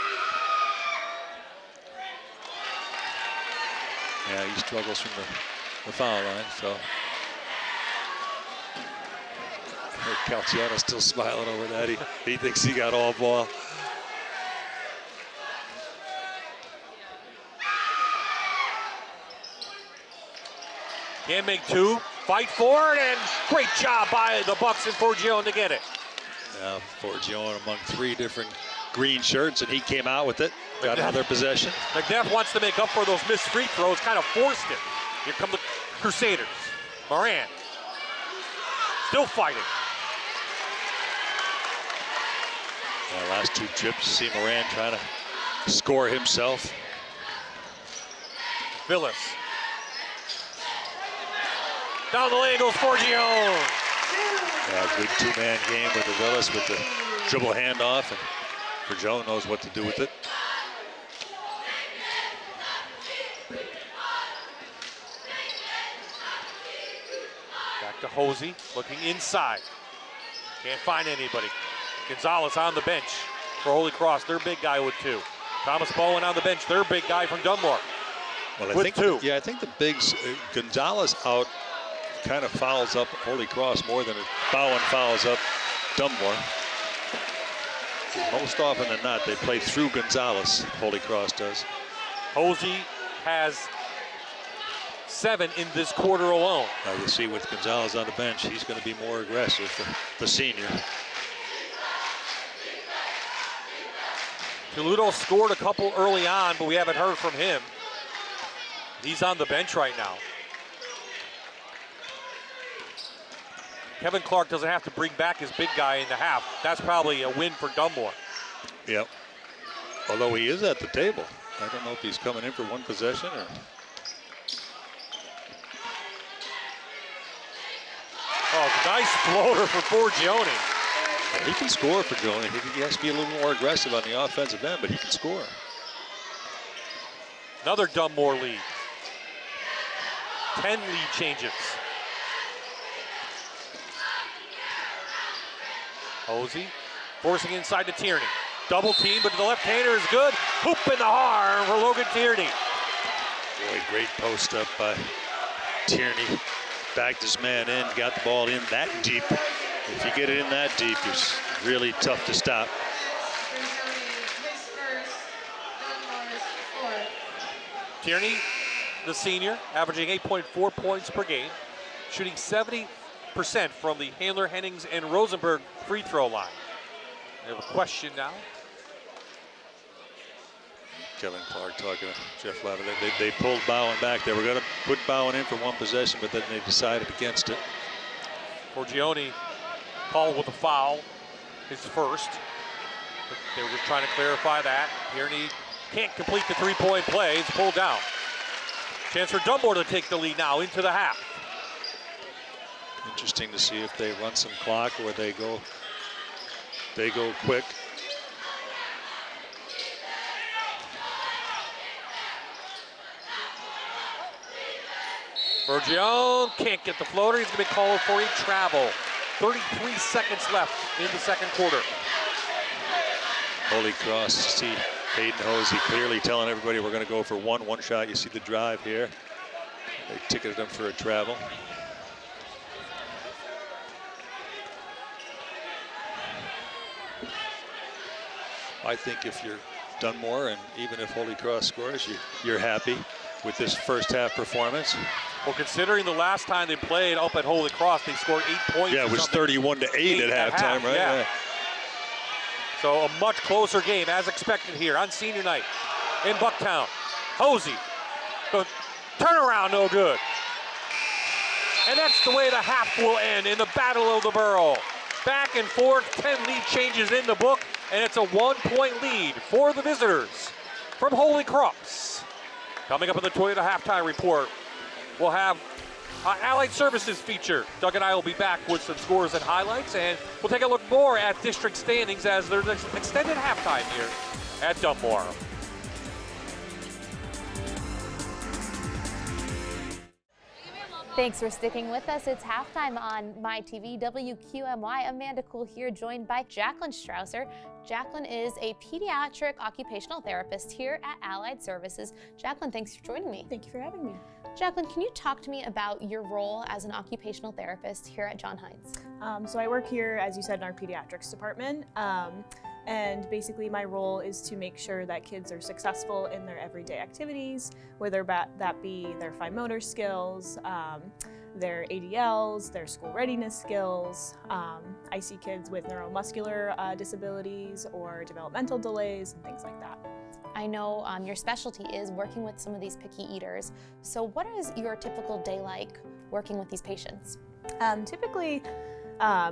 Yeah, he struggles from the foul line, so. Calciano's still smiling over that. He thinks he got all ball. Can't make 2. Fight for it, and great job by the Bucks and Forgione to get it. Yeah, Forgione among 3 different green shirts, and he came out with it. Got another possession. McNeff wants to make up for those missed free throws, kind of forced it. Here come the Crusaders. Moran, still fighting. Last 2 trips, you see Moran trying to score himself. Villas. Down the lane goes Forgione. Yeah, good 2-man game with the Villas with the dribble handoff, and Forgione knows what to do with it. Back to Hosey, looking inside. Can't find anybody. Gonzalez on the bench for Holy Cross, their big guy with 2. Thomas Bowen on the bench, their big guy from Dunmore. Well, with 2. Yeah, I think the bigs, Gonzalez out kind of fouls up Holy Cross more than Bowen fouls up Dunmore. Most often than not, they play through Gonzalez, Holy Cross does. Hosey has 7 in this quarter alone. Now you see with Gonzalez on the bench, he's going to be more aggressive, the senior. Toludo scored a couple early on, but we haven't heard from him. He's on the bench right now. Kevin Clark doesn't have to bring back his big guy in the half. That's probably a win for Dunmore. Yep. Although he is at the table. I don't know if he's coming in for one possession or. Oh, nice floater for Forgione. He can score for Joni. He has to be a little more aggressive on the offensive end, but he can score. Another Dunmore lead. 10 lead changes. Hosey forcing inside to Tierney. Double team, but the left-hander is good. Hoop in the arm for Logan Tierney. Boy, great post up by Tierney. Backed his man in, got the ball in that deep. If you get it in that deep, it's really tough to stop. Tierney, the senior, averaging 8.4 points per game, shooting 70% from the Handler, Hennings, and Rosenberg free throw line. We have a question now. Kevin Clark talking to Jeff Lavin. They pulled Bowen back. They were going to put Bowen in for one possession, but then they decided against it. Forgione called with a foul, his first. They were just trying to clarify that. Tierney can't complete the three-point play. It's pulled down. Chance for Dunmore to take the lead now into the half. Interesting to see if they run some clock or they go quick. Forgione can't get the floater. He's going to be called for a travel. 33 seconds left in the second quarter. Holy Cross, see Hayden Hosey clearly telling everybody we're going to go for one shot. You see the drive here. They ticketed him for a travel. I think if you're Dunmore, and even if Holy Cross scores, you're happy with this first half performance. Well, considering the last time they played up at Holy Cross, they scored 8 points. Yeah, it was 31-8 at halftime, right? Yeah. So a much closer game as expected here on senior night in Bucktown. Hosey, the turnaround, no good. And that's the way the half will end in the Battle of the Borough. Back and forth, 10 lead changes in the book, and it's a 1-point lead for the visitors from Holy Cross. Coming up in the Toyota Halftime Report, we'll have Allied Services feature. Doug and I will be back with some scores and highlights, and we'll take a look more at district standings as there's an extended halftime here at Dunmore. Thanks for sticking with us. It's halftime on MyTV WQMY. Amanda Cool here, joined by Jacqueline Strausser. Jacqueline is a pediatric occupational therapist here at Allied Services. Jacqueline, thanks for joining me. Thank you for having me. Jacqueline, can you talk to me about your role as an occupational therapist here at John Heinz? So I work here, as you said, in our pediatrics department. And basically my role is to make sure that kids are successful in their everyday activities, whether that be their fine motor skills, their ADLs, their school readiness skills. I see kids with neuromuscular disabilities or developmental delays and things like that. I know your specialty is working with some of these picky eaters. So what is your typical day like working with these patients? Typically,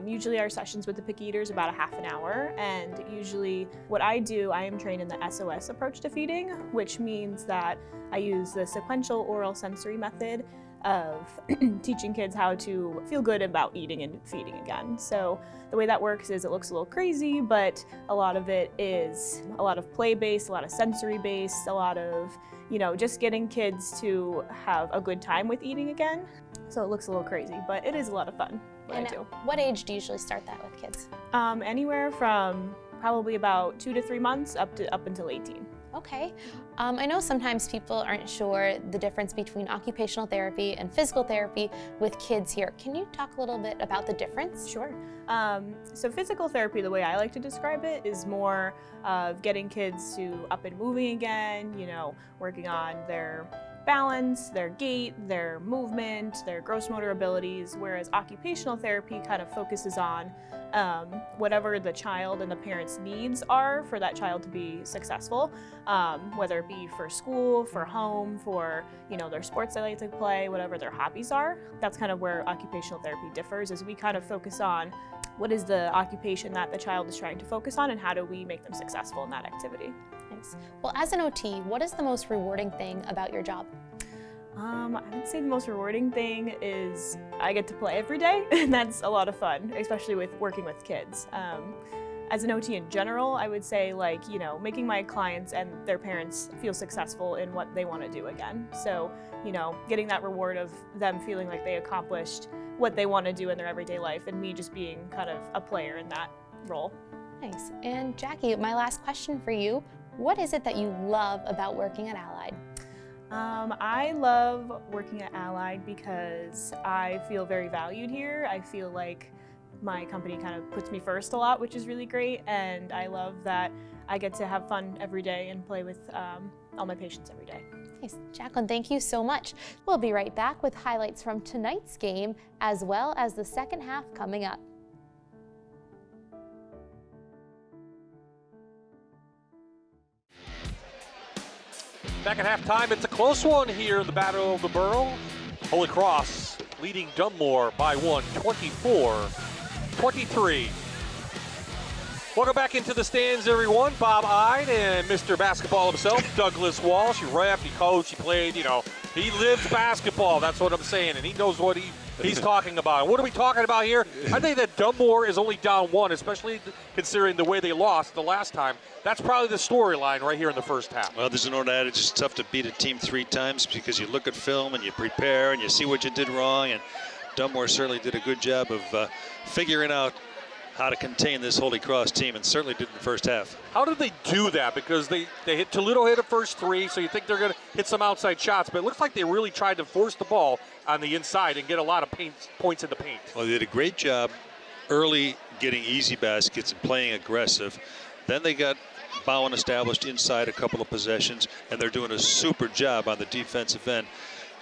usually our sessions with the picky eaters are about a half an hour, and usually what I do, I am trained in the SOS approach to feeding, which means that I use the sequential oral sensory method of teaching kids how to feel good about eating and feeding again. So the way that works is it looks a little crazy, but a lot of it is a lot of play-based, a lot of sensory-based, a lot of, just getting kids to have a good time with eating again. So it looks a little crazy, but it is a lot of fun. What age do you usually start that with kids? Anywhere from probably about 2 to 3 months up until 18. Okay. I know sometimes people aren't sure the difference between occupational therapy and physical therapy with kids here. Can you talk a little bit about the difference? Sure. So physical therapy, the way I like to describe it, is more of getting kids to up and moving again, working on their balance, their gait, their movement, their gross motor abilities, whereas occupational therapy kind of focuses on whatever the child and the parents' needs are for that child to be successful, whether it be for school, for home, for their sports they like to play, whatever their hobbies are. That's kind of where occupational therapy differs, is we kind of focus on what is the occupation that the child is trying to focus on and how do we make them successful in that activity. Nice. Well, as an OT, what is the most rewarding thing about your job? I would say the most rewarding thing is I get to play every day, and that's a lot of fun, especially with working with kids. As an OT in general, I would say making my clients and their parents feel successful in what they want to do again. So, getting that reward of them feeling like they accomplished what they want to do in their everyday life, and me just being kind of a player in that role. Nice. And Jackie, my last question for you, what is it that you love about working at Allied? I love working at Allied because I feel very valued here. I feel like my company kind of puts me first a lot, which is really great, and I love that I get to have fun every day and play with all my patients every day. Nice. Jacqueline, thank you so much. We'll be right back with highlights from tonight's game as well as the second half coming up. Back at halftime, it's a close one here in the Battle of the Borough. Holy Cross leading Dunmore by 24-23. Welcome back into the stands, everyone. Bob Ide and Mr. Basketball himself, Douglas Walsh. He ref, he coached, he played, he lives basketball. That's what I'm saying, and he knows what he's talking about. And what are we talking about here? I think that Dunmore is only down one, especially considering the way they lost the last time. That's probably the storyline right here in the first half. Well, there's an old adage, it's tough to beat a team 3 times because you look at film and you prepare and you see what you did wrong, and Dunmore certainly did a good job of figuring out how to contain this Holy Cross team, and certainly did in the first half. How did they do that? Because Toledo hit a first 3, so you think they're going to hit some outside shots, but it looks like they really tried to force the ball on the inside and get a lot of points in the paint. Well, they did a great job early getting easy baskets and playing aggressive. Then they got Bowen established inside a couple of possessions, and they're doing a super job on the defensive end.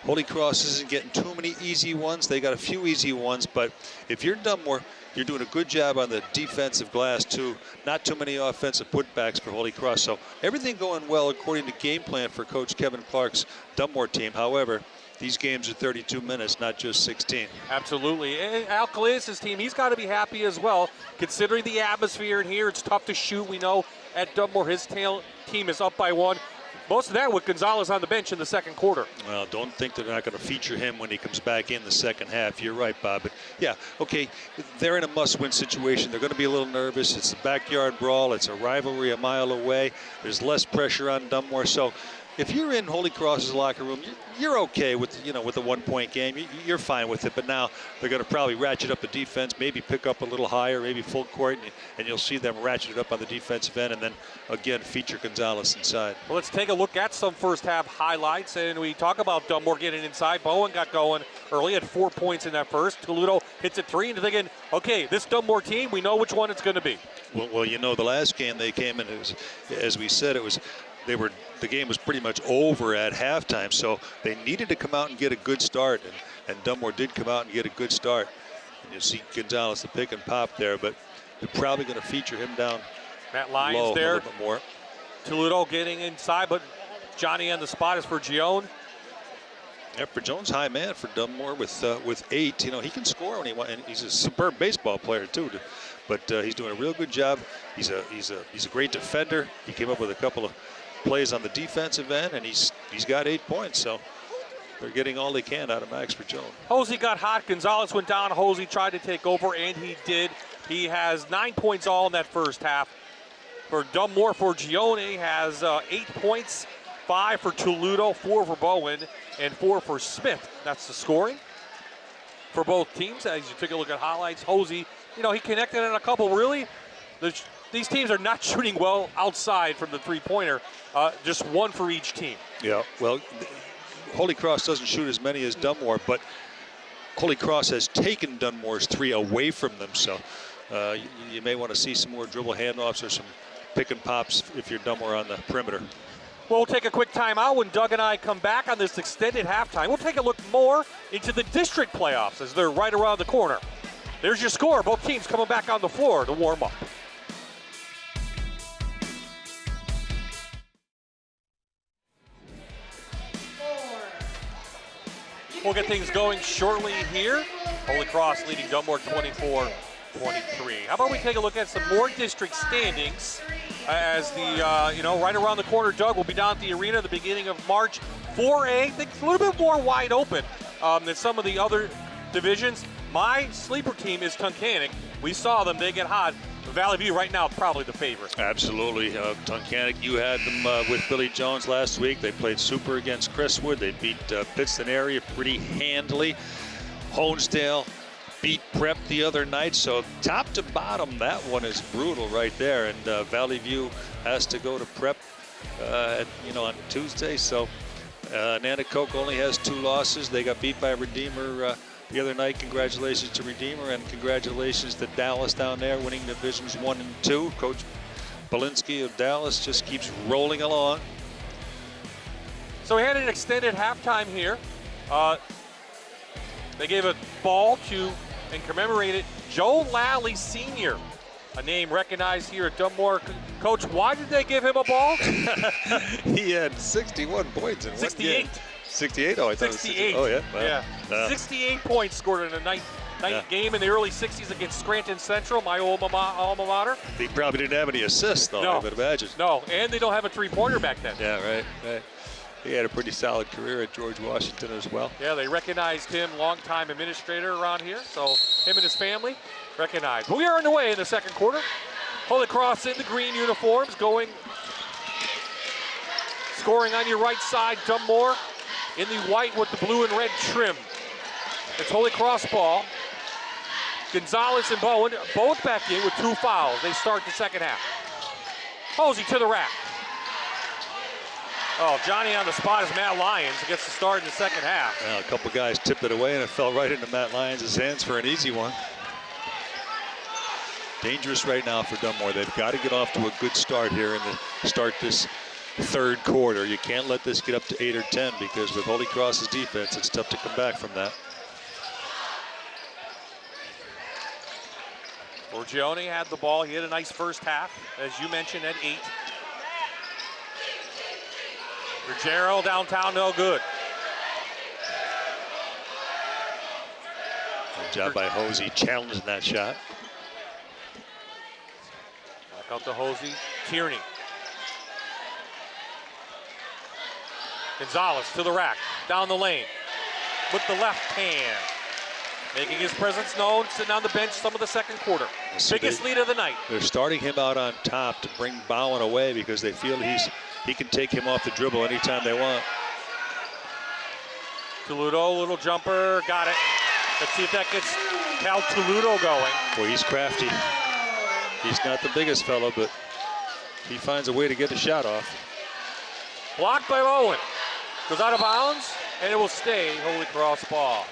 Holy Cross isn't getting too many easy ones. They got a few easy ones, but if you're Dunmore, you're doing a good job on the defensive glass too. Not too many offensive putbacks for Holy Cross. So everything going well according to game plan for Coach Kevin Clark's Dunmore team. However, these games are 32 minutes, not just 16. Absolutely. And Al Calais' team, he's got to be happy as well. Considering the atmosphere in here, it's tough to shoot. We know at Dunmore, his team is up by 1. Most of that with Gonzalez on the bench in the second quarter. Well, don't think they're not going to feature him when he comes back in the second half. You're right, Bob. But yeah, okay, they're in a must-win situation. They're going to be a little nervous. It's a backyard brawl. It's a rivalry a mile away. There's less pressure on Dunmore. So if you're in Holy Cross's locker room, you're okay with with the 1-point game. You're fine with it. But now they're going to probably ratchet up the defense, maybe pick up a little higher, maybe full court, and you'll see them ratchet it up on the defensive end, and then again feature Gonzalez inside. Well, let's take a look at some first half highlights, and we talk about Dunmore getting inside. Bowen got going early at 4 points in that first. Toledo hits a 3, and they're thinking, okay, this Dunmore team, we know which one it's going to be. Well, the last game they came in, it was, as we said, the game was pretty much over at halftime, so they needed to come out and get a good start, and Dunmore did come out and get a good start. And you see Gonzalez, the pick and pop there, but they're probably going to feature him down Matt Lyons low there. A little bit more. Toledo getting inside, but Johnny on the spot is for Gion. Yeah, for Jones, high man for Dunmore with 8. He can score when he wants, and he's a superb baseball player too. But he's doing a real good job. He's a great defender. He came up with a couple of plays on the defensive end, and he's got 8 points. So they're getting all they can out of Max for Jones. Hosey got hot. Gonzalez went down. Hosey tried to take over, and he did. He has 9 points all in that first half. For Dunmore, for Gione has 8 points, 5 for Toledo, 4 for Bowen, and 4 for Smith. That's the scoring for both teams. As you take a look at highlights, Hosey, he connected on a couple. Really, these teams are not shooting well outside from the three-pointer. Just 1 for each team. Yeah, well, Holy Cross doesn't shoot as many as Dunmore, but Holy Cross has taken Dunmore's 3 away from them. So you may want to see some more dribble handoffs or some pick and pops if you're Dunmore on the perimeter. Well, we'll take a quick timeout. When Doug and I come back on this extended halftime, we'll take a look more into the district playoffs as they're right around the corner. There's your score. Both teams coming back on the floor to warm up. We'll get things going shortly here. Holy Cross leading Dunmore 24-23. How about we take a look at some more district standings as the, right around the corner, Doug, will be down at the arena at the beginning of March. 4A, I think it's a little bit more wide open than some of the other divisions. My sleeper team is Tunkhannock. We saw them, they get hot. Valley View right now probably the favorite. Absolutely. Tunkhannock, you had them with Billy Jones last week. They played super against Crestwood. They beat Pittston area pretty handily. Honesdale beat Prep the other night. So top to bottom, that one is brutal right there. And Valley View has to go to Prep on Tuesday. So Nanticoke only has 2 losses. They got beat by Redeemer the other night. Congratulations to Redeemer, and congratulations to Dallas down there winning divisions 1 and 2. Coach Belinsky of Dallas just keeps rolling along. So we had an extended halftime here. They gave a ball to and commemorated Joe Lally Sr., a name recognized here at Dunmore. Coach, why did they give him a ball? He had 61 points in 68. one game. 68? Oh, I thought 68. It was 60. Oh, yeah. Yeah. 68 points scored in a night game in the early 60s against Scranton Central, my alma mater. He probably didn't have any assists, though, No. I would imagine. No, and they don't have a three-pointer back then. Yeah, right. He had a pretty solid career at George Washington as well. Yeah, they recognized him, longtime administrator around here, so him and his family recognized. We are underway in the second quarter. Holy Cross in the green uniforms, scoring on your right side, Dunmore in the white with the blue and red trim. It's Holy Cross ball. Gonzalez and Bowen both back in with 2 fouls. They start the second half. Hosey to the rack. Oh, Johnny on the spot is Matt Lyons. Gets the start in the second half. Well, a couple guys tipped it away, and it fell right into Matt Lyons' hands for an easy one. Dangerous right now for Dunmore. They've got to get off to a good start here and start this third quarter. You can't let this get up to 8 or 10 because with Holy Cross's defense, it's tough to come back from that. Borgione had the ball. He had a nice first half, as you mentioned, at 8. Ruggiero downtown, no good. Good job by Hosey challenging that shot. Back out to Hosey. Tierney. Gonzalez to the rack, down the lane with the left hand. Making his presence known, sitting on the bench some of the second quarter. So Biggest lead of the night. They're starting him out on top to bring Bowen away because they feel he can take him off the dribble anytime they want. Toludo, little jumper, got it. Let's see if that gets Cal Toludo going. Boy, he's crafty. He's not the biggest fellow, but he finds a way to get a shot off. Blocked by Bowen. Goes out of bounds, and it will stay Holy Cross ball.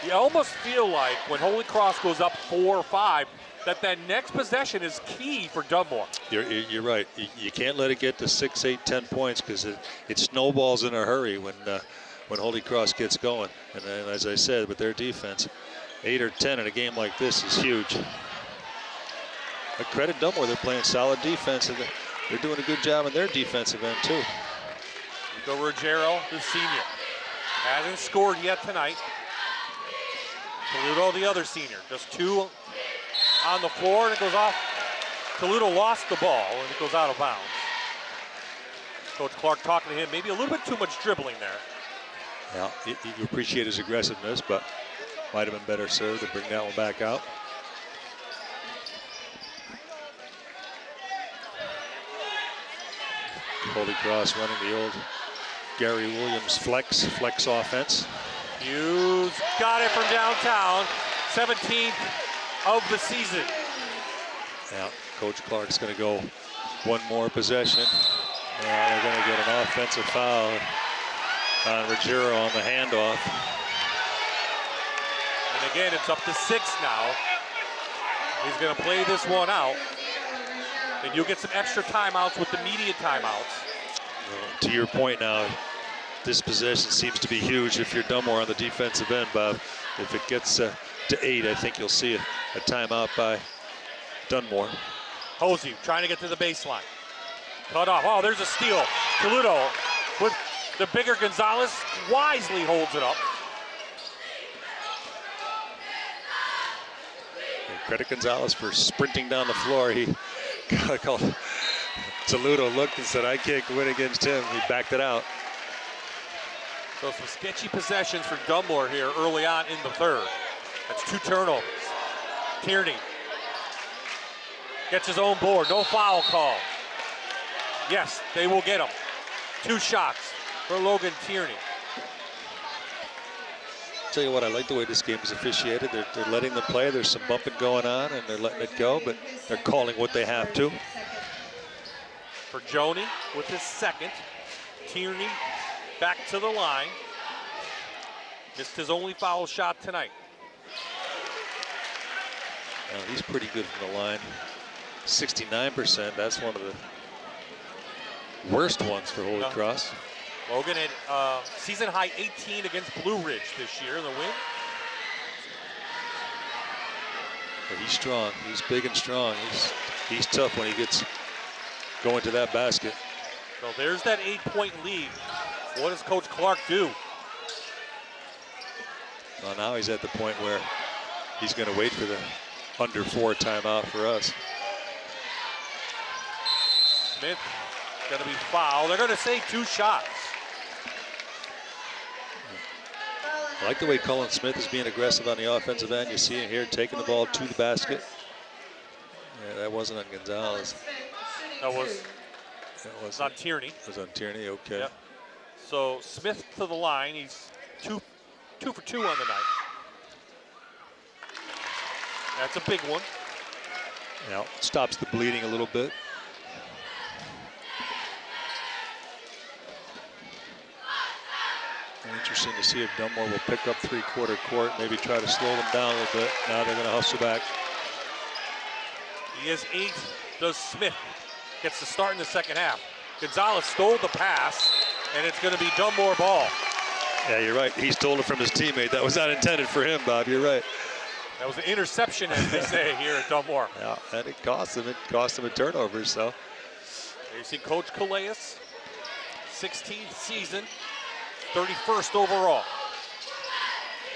You almost feel like when Holy Cross goes up 4 or 5, that next possession is key for Dunmore. You're right. You can't let it get to 6, 8, 10 points because it snowballs in a hurry when Holy Cross gets going. And then, as I said, with their defense, 8 or 10 in a game like this is huge. But credit Dunmore, they're playing solid defense, and they're doing a good job on their defensive end too. Nico Ruggiero, the senior, hasn't scored yet tonight. Toludo, the other senior, just 2 on the floor, and it goes off. Toludo lost the ball, and it goes out of bounds. Coach Clark talking to him, maybe a little bit too much dribbling there. Yeah, you appreciate his aggressiveness, but might have been better served to bring that one back out. Holy Cross running the old Gary Williams flex offense. Hughes got it from downtown, 17th of the season. Yeah, Coach Clark's going to go one more possession. They're going to get an offensive foul on Ruggiero on the handoff. And again, it's up to 6 now. He's going to play this one out. And you'll get some extra timeouts with the media timeouts. Well, to your point now, this possession seems to be huge if you're Dunmore on the defensive end, Bob. If it gets to 8, I think you'll see a timeout by Dunmore. Hosey trying to get to the baseline. Cut off. Oh, there's a steal. Toludo with the bigger Gonzalez wisely holds it up. And credit Gonzalez for sprinting down the floor. He called Toludo looked and said, I can't win against him. He backed it out. So some sketchy possessions for Dunmore here early on in the third. That's 2 turnovers. Tierney gets his own board. No foul call. Yes, they will get him. 2 shots for Logan Tierney. Tell you what, I like the way this game is officiated. They're letting them play. There's some bumping going on, and they're letting it go, but they're calling what they have to. For Joni with his second. Tierney back to the line. Missed his only foul shot tonight. Well, he's pretty good from the line. 69%. That's one of the worst ones for Holy Cross. Logan at season high 18 against Blue Ridge this year in the win. But he's strong. He's big and strong. He's tough when he gets going to that basket. So there's that 8-point lead. What does Coach Clark do? Well, now he's at the point where he's going to wait for the under 4 timeout for us. Smith going to be fouled. They're going to say 2 shots. I like the way Cullen Smith is being aggressive on the offensive end. You see him here taking the ball to the basket. Yeah, that wasn't on Gonzalez. That was on Tierney. It was on Tierney, okay. Yep. So Smith to the line. He's two for 2 on the night. That's a big one. Yeah, stops the bleeding a little bit. Interesting to see if Dunmore will pick up 3/4 court, maybe try to slow them down a little bit. Now they're going to hustle back. He has 8, does Smith. Gets to start in the second half. Gonzalez stole the pass, and it's going to be Dunmore ball. Yeah, you're right. He stole it from his teammate. That was not intended for him, Bob. You're right. That was an interception, as they say here at Dunmore. Yeah, and it cost him. It cost him a turnover, so. There you see Coach Calais, 16th season, 31st overall.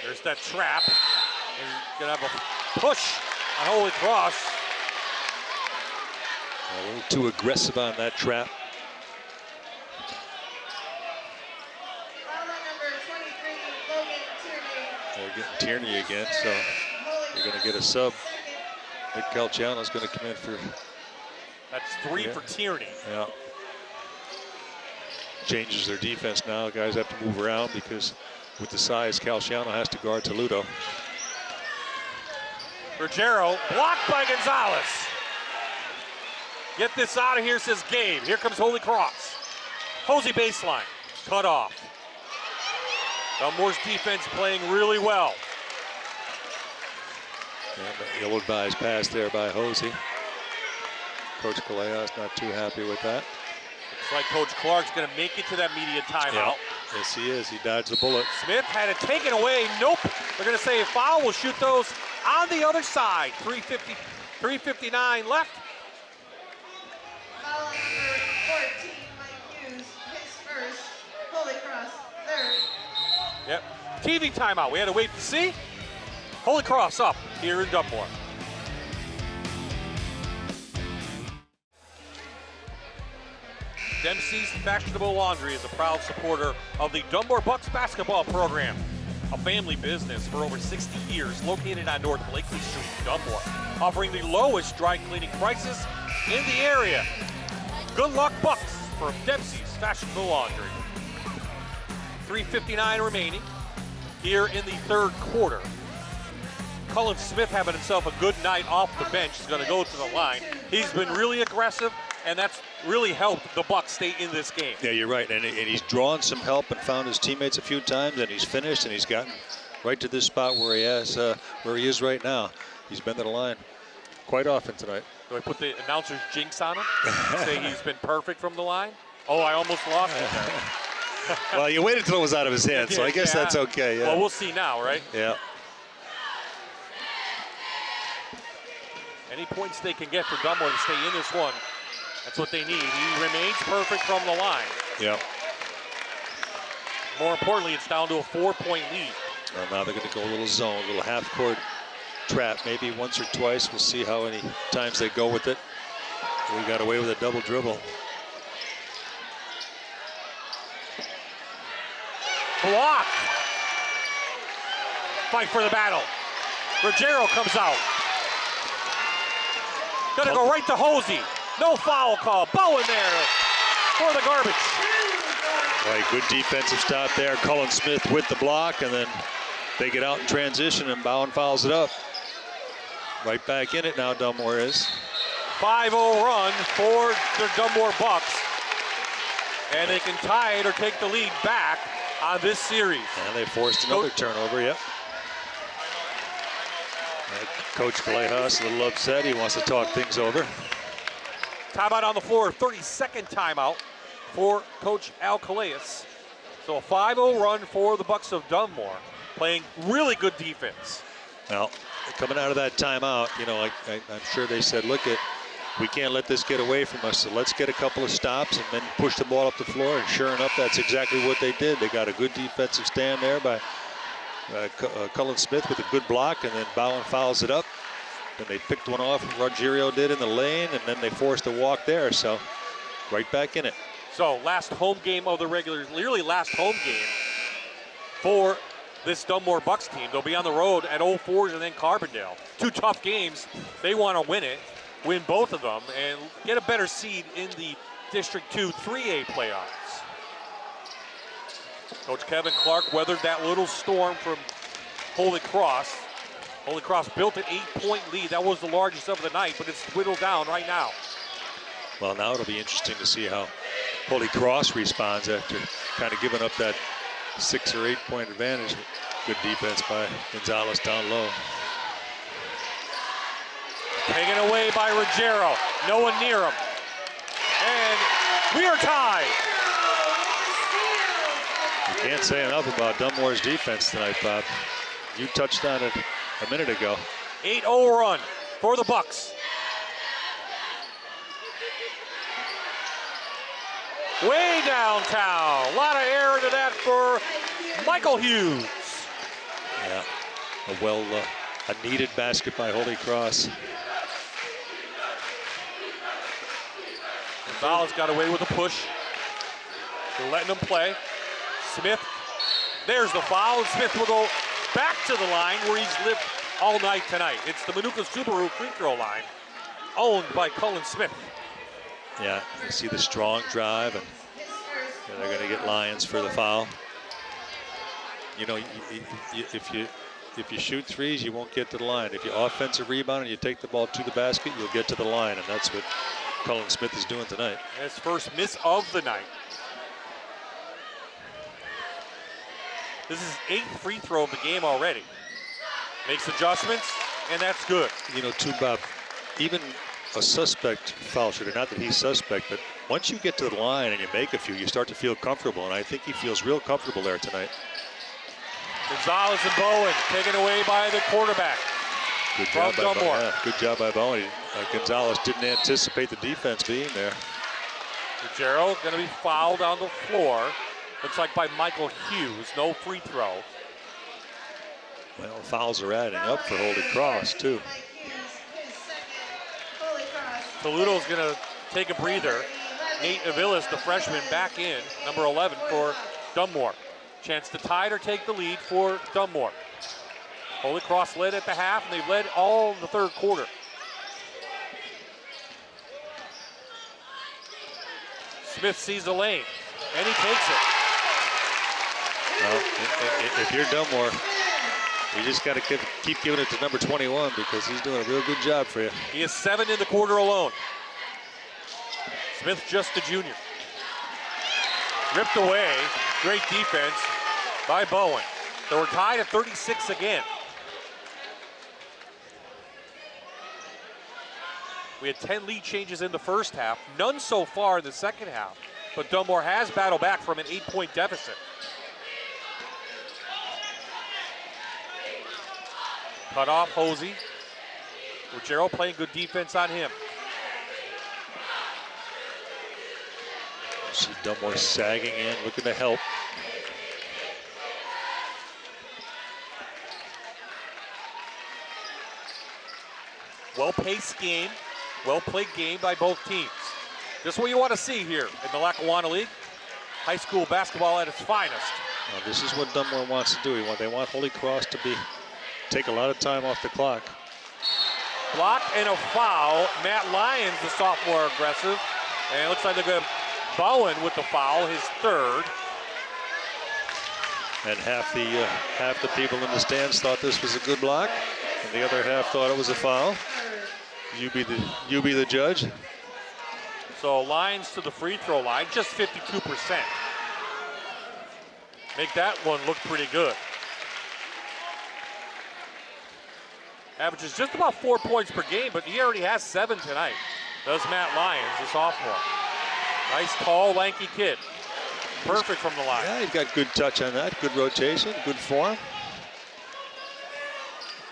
There's that trap. He's going to have a push on Holy Cross. A little too aggressive on that trap. They're getting Tierney again, so you're going to get a sub. Nick Calciano's going to come in for. That's 3 for Tierney. Yeah. Changes their defense now. Guys have to move around because with the size, Calciano has to guard Toledo. Ruggiero blocked by Gonzalez. Get this out of here, says Gabe. Here comes Holy Cross. Hosey baseline, cut off. Dunmore's defense playing really well. And the ill-advised pass there by Hosey. Coach Calais not too happy with that. Looks like Coach Clark's going to make it to that media timeout. Yep. Yes, he is. He dodged the bullet. Smith had it taken away. Nope. They're going to say a foul. We'll shoot those on the other side. 3:59 left. Foul number 14, Mike Hughes, his first. Holy Cross, third. Yep. TV timeout. We had to wait to see. Holy Cross up here in Dunmore. Dempsey's Fashionable Laundry is a proud supporter of the Dunmore Bucks basketball program. A family business for over 60 years located on North Blakely Street in Dunmore, offering the lowest dry cleaning prices in the area. Good luck, Bucks, for Dempsey's Fashionable Laundry. 3:59 remaining here in the third quarter. Cullen Smith having himself a good night off the bench. He's going to go to the line. He's been really aggressive, and that's really helped the Bucks stay in this game. Yeah, you're right, and he's drawn some help and found his teammates a few times, and he's finished, and he's gotten right to this spot where he is right now. He's been to the line quite often tonight. Do I put the announcer's jinx on him? Say he's been perfect from the line? Oh, I almost lost it. Well, you waited until it was out of his hands, so I guess that's okay. Yeah. Well, we'll see now, right? Yeah. Any points they can get for Dunmore to stay in this one, that's what they need. He remains perfect from the line. Yeah. More importantly, it's down to a 4-point lead. Well, now they're going to go a little zone, a little half-court trap, maybe once or twice. We'll see how many times they go with it. We got away with a double dribble. Block. Fight for the battle. Ruggiero comes out. Gonna go right to Hosey. No foul call. Bow in there for the garbage. Right, good defensive stop there. Cullen Smith with the block, and then they get out in transition, and Bowen fouls it up. Right back in it now, Dunmore is. 5-0 run for the Dunmore Bucks. And they can tie it or take the lead back on this series. And they forced another turnover, yep. Coach Callejas a little upset. He wants to talk things over. Timeout on the floor, 32nd timeout for Coach Al Calais. So a 5-0 run for the Bucks of Dunmore, playing really good defense. Well, coming out of that timeout, you know, I'm sure they said, look, we can't let this get away from us, so let's get a couple of stops and then push the ball up the floor. And sure enough, that's exactly what they did. They got a good defensive stand there by Cullen Smith with a good block, and then Bowen fouls it up. Then they picked one off, Ruggiero did in the lane, and then they forced a walk there, so right back in it. So last home game of the regular, nearly last home game for this Dunmore Bucks team. They'll be on the road at Old Forge and then Carbondale. 2 tough games. They want to win it, win both of them, and get a better seed in the District 2 3A playoffs. Coach Kevin Clark weathered that little storm from Holy Cross. Holy Cross built an 8-point lead. That was the largest of the night, but it's whittled down right now. Well, now it'll be interesting to see how Holy Cross responds after kind of giving up that 6 or 8 point advantage. Good defense by Gonzalez down low. Taken away by Ruggiero. No one near him. And we are tied. You can't say enough about Dunmore's defense tonight, Bob. You touched on it a minute ago. 8-0 run for the Bucks. Way downtown. A lot of air into that for Michael Hughes. Yeah, a needed basket by Holy Cross. Gonzalez got away with a push. They're letting him play. Smith, there's the foul. Smith will go back to the line where he's lived all night tonight. It's the Manuka Subaru free throw line, owned by Cullen Smith. Yeah, you see the strong drive, and they're going to get Lyons for the foul. You know, if you shoot threes, you won't get to the line. If you offensive rebound and you take the ball to the basket, you'll get to the line, and that's what Cullen Smith is doing tonight. His first miss of the night. This is his 8th free throw of the game already. Makes adjustments, and that's good. You know, too, Bob, even a suspect foul shooter, not that he's suspect, but once you get to the line and you make a few, you start to feel comfortable, and I think he feels real comfortable there tonight. Gonzalez and Bowen taken away by the quarterback. Good job from by Dunmore. Bowen. Yeah, good job by Bowen. Gonzalez didn't anticipate the defense being there. Ruggiero going to be fouled on the floor. Looks like by Michael Hughes. No free throw. Well, fouls are adding up for Holy Cross, too. Toledo's going to take a breather. Nate Avilas, the freshman, back in, number 11 for Dunmore. Chance to tie it or take the lead for Dunmore. Holy Cross led at the half, and they've led all the third quarter. Smith sees the lane, and he takes it. Well, if you're Dunmore, you just got to keep giving it to number 21 because he's doing a real good job for you. He is 7 in the quarter alone. Smith just a junior. Ripped away. Great defense by Bowen. So we're tied at 36 again. We had 10 lead changes in the first half, none so far in the second half, but Dunmore has battled back from an 8-point deficit. Cut off Hosey. Ruggiero playing good defense on him. See Dunmore sagging in, looking to help. Well-paced game, well-played game by both teams. This is what you want to see here in the Lackawanna League. High school basketball at its finest. Well, this is what Dunmore wants to do. They want Holy Cross to take a lot of time off the clock. Block and a foul. Matt Lyons, the sophomore, aggressive. And it looks like they're going to Bowen with the foul, his third. And half the people in the stands thought this was a good block, and the other half thought it was a foul. You be the judge. So Lyons to the free throw line, just 52%. Make that one look pretty good. Averages just about 4 points per game, but he already has 7 tonight. Does Matt Lyons, the sophomore. Nice, tall, lanky kid. perfect from the line. Yeah, he's got good touch on that, good rotation, good form.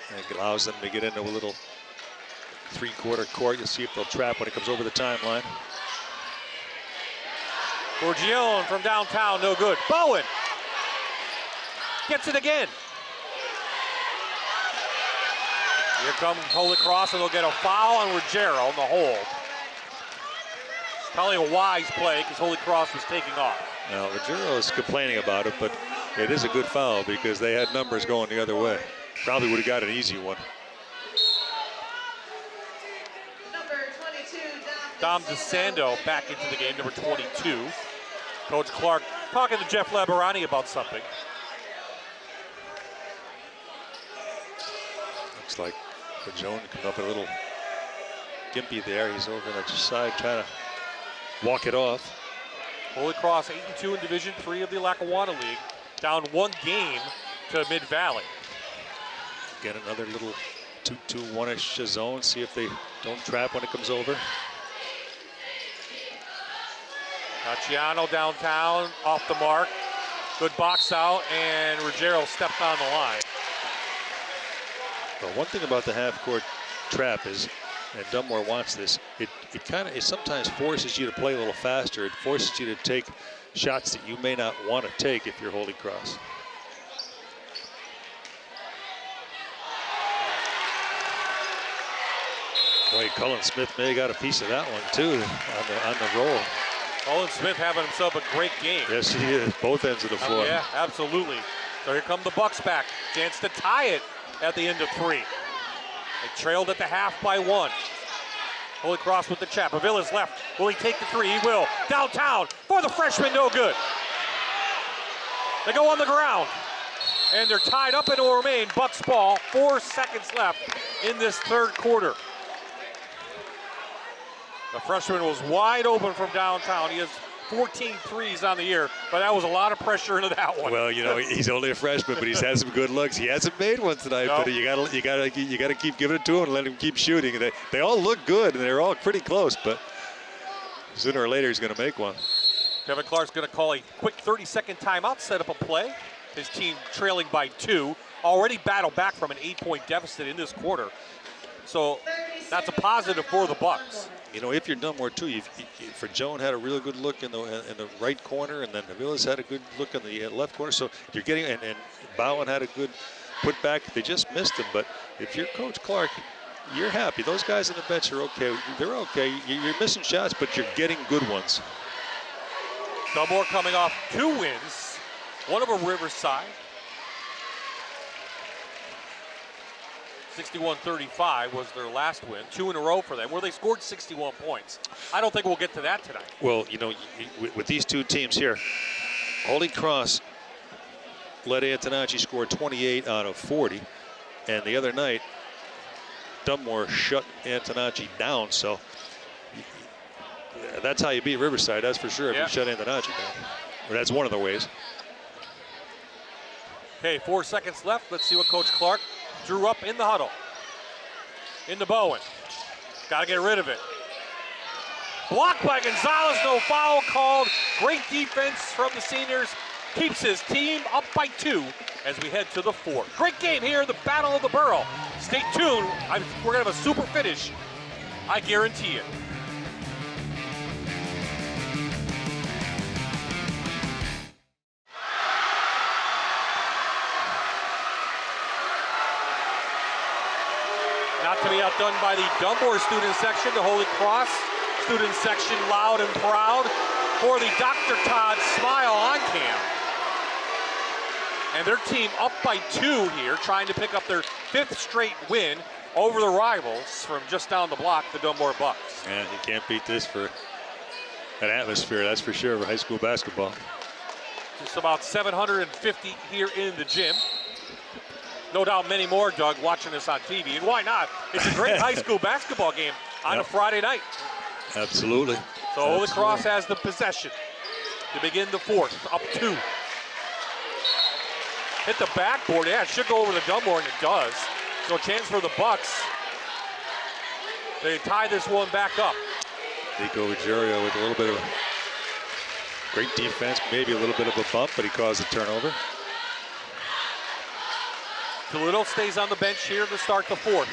And it allows them to get into a little three-quarter court. You'll see if they'll trap when it comes over the timeline. Borgione from downtown, no good. Bowen gets it again. Here comes Holy Cross, and they'll get a foul on Ruggiero in the hold. Probably a wise play because Holy Cross was taking off. Now, Ruggiero is complaining about it, but it is a good foul because they had numbers going the other way. Probably would have got an easy one. Number 22, Dom DeSando back into the game, number 22. Coach Clark talking to Jeff Labarani about something. Looks like Jones comes up a little gimpy there. He's over on the side trying to walk it off. Holy Cross 8-2 in Division III of the Lackawanna League. Down one game to Mid-Valley. Get another little 2-2-1-ish zone. See if they don't trap when it comes over. Cacciano downtown, off the mark. Good box out, and Ruggiero stepped on the line. Well, one thing about the half-court trap is, and Dunmore wants this, it sometimes forces you to play a little faster. It forces you to take shots that you may not want to take if you're Holy Cross. Boy, Cullen Smith may have got a piece of that one too on the roll. Cullen Smith having himself a great game. Yes, he is. Both ends of the floor. Yeah, absolutely. So here come the Bucks back. Chance to tie it at the end of 3. They trailed at the half by 1. Holy Cross with the chap. Avila's left. Will he take the 3? He will. Downtown for the freshman, no good. They go on the ground. And they're tied up and it will remain Bucks ball. 4 seconds left in this third quarter. The freshman was wide open from downtown. He has 14 threes on the year, but that was a lot of pressure into that one. Well, you know, he's only a freshman, but he's had some good looks. He hasn't made one tonight, no. But you gotta keep giving it to him and let him keep shooting. They all look good and they're all pretty close, but sooner or later he's going to make one. Kevin Clark's going to call a quick 30-second timeout, set up a play. His team trailing by 2, already battled back from an 8-point deficit in this quarter. So that's a positive for the Bucks. You know, if you're Dunmore too, for Joan had a really good look in the right corner, and then Avila's had a good look in the left corner. So you're getting, and Bowen had a good putback. They just missed him. But if you're Coach Clark, you're happy. Those guys on the bench are okay. They're okay. You're missing shots, but you're getting good ones. Dunmore coming off 2 wins, one over Riverside. 61-35 was their last win, 2 in a row for them, where they scored 61 points. I don't think we'll get to that tonight. Well, you know, with these two teams here, Holy Cross let Antonacci score 28 out of 40, and the other night, Dunmore shut Antonacci down. So that's how you beat Riverside, that's for sure, if you shut Antonacci down. Or that's one of the ways. Okay, 4 seconds left. Let's see what Coach Clark drew up in the huddle. Into Bowen. Got to get rid of it. Blocked by Gonzalez, no foul called. Great defense from the seniors. Keeps his team up by 2 as we head to the 4th. Great game here, the Battle of the Borough. Stay tuned. We're going to have a super finish. I guarantee it. Not to be outdone by the Dunmore student section, the Holy Cross student section loud and proud for the Dr. Todd Smile on cam. And their team up by 2 here, trying to pick up their 5th straight win over the rivals from just down the block, the Dunmore Bucks. Yeah, you can't beat this for an atmosphere, that's for sure, for high school basketball. Just about 750 here in the gym. No doubt many more, Doug, watching this on TV. And why not? It's a great high school basketball game on a Friday night. Absolutely. So Holy Cross has the possession to begin the 4th, up 2. Hit the backboard. Yeah, it should go over the Dunmore, and it does. So a chance for the Bucks. They tie this one back up. Nico Ruggiero with a little bit of Great defense, maybe a little bit of a bump, but he caused a turnover. Toledo stays on the bench here to start the fourth.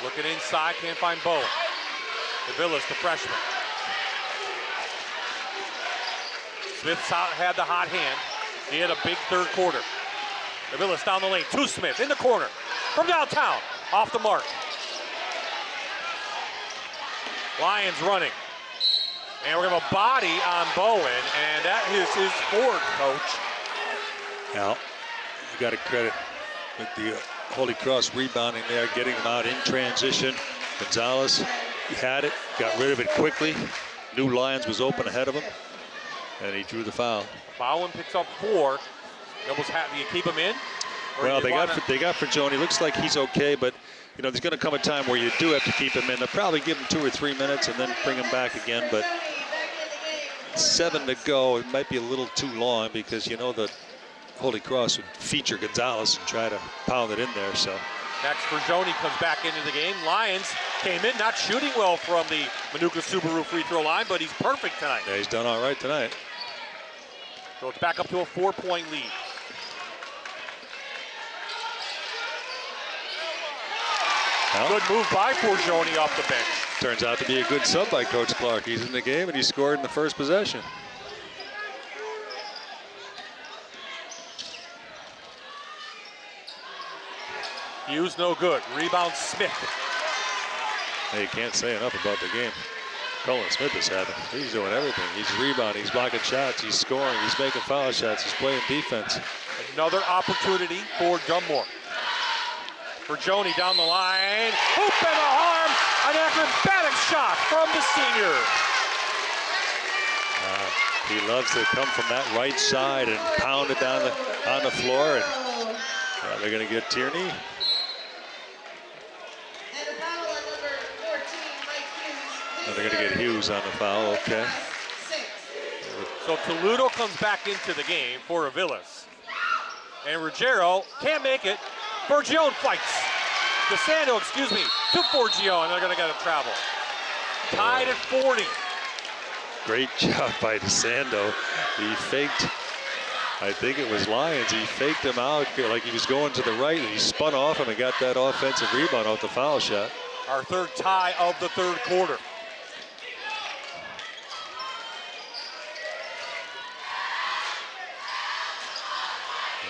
Looking inside, can't find Bowen. Villas, the freshman. Smith had the hot hand. He had a big third quarter. Villas down the lane to Smith in the corner from downtown, off the mark. Lions running. And we're going to have a body on Bowen, and that is his fourth, Coach. Now, you got to credit with the Holy Cross rebounding there, getting them out in transition. Gonzalez had it, got rid of it quickly. Knew Lyons was open ahead of him, and he drew the foul. Bowen picks up 4. Do you keep him in? Well, they got Fragioni. Looks like he's okay, but you know, there's going to come a time where you do have to keep him in. They'll probably give him 2 or 3 minutes and then bring him back again. But 7 to go, it might be a little too long because you know that Holy Cross would feature Gonzalez and try to pound it in there. So next, Fragioni comes back into the game. Lyons came in, not shooting well from the Manuka Subaru free throw line, but he's perfect tonight. Yeah, he's done all right tonight. So it's back up to a 4-point lead. Well, good move by Fragioni off the bench. Turns out to be a good sub by Coach Clark. He's in the game and he scored in the first possession. Hughes no good. Rebound Smith. Hey, you can't say enough about the game Colin Smith is having. He's doing everything. He's rebounding, he's blocking shots, he's scoring, he's making foul shots, he's playing defense. Another opportunity for Dunmore. Fragioni down the line. Hoop and a arm. An acrobatic shot from the senior. He loves to come from that right side and pound it down on the floor. And they're going to get Tierney. And a foul on number 14, Mike Hughes. They're going to get Hughes on the foul, okay. 6. So Toledo comes back into the game for Aviles. And Ruggiero can't make it. Forgione fights. DeSando, to Forgione, and they're going to get a travel. Tied at 40. Great job by DeSando. He faked, I think it was Lyons. He faked him out like he was going to the right, and he spun off him and got that offensive rebound off the foul shot. Our third tie of the third quarter.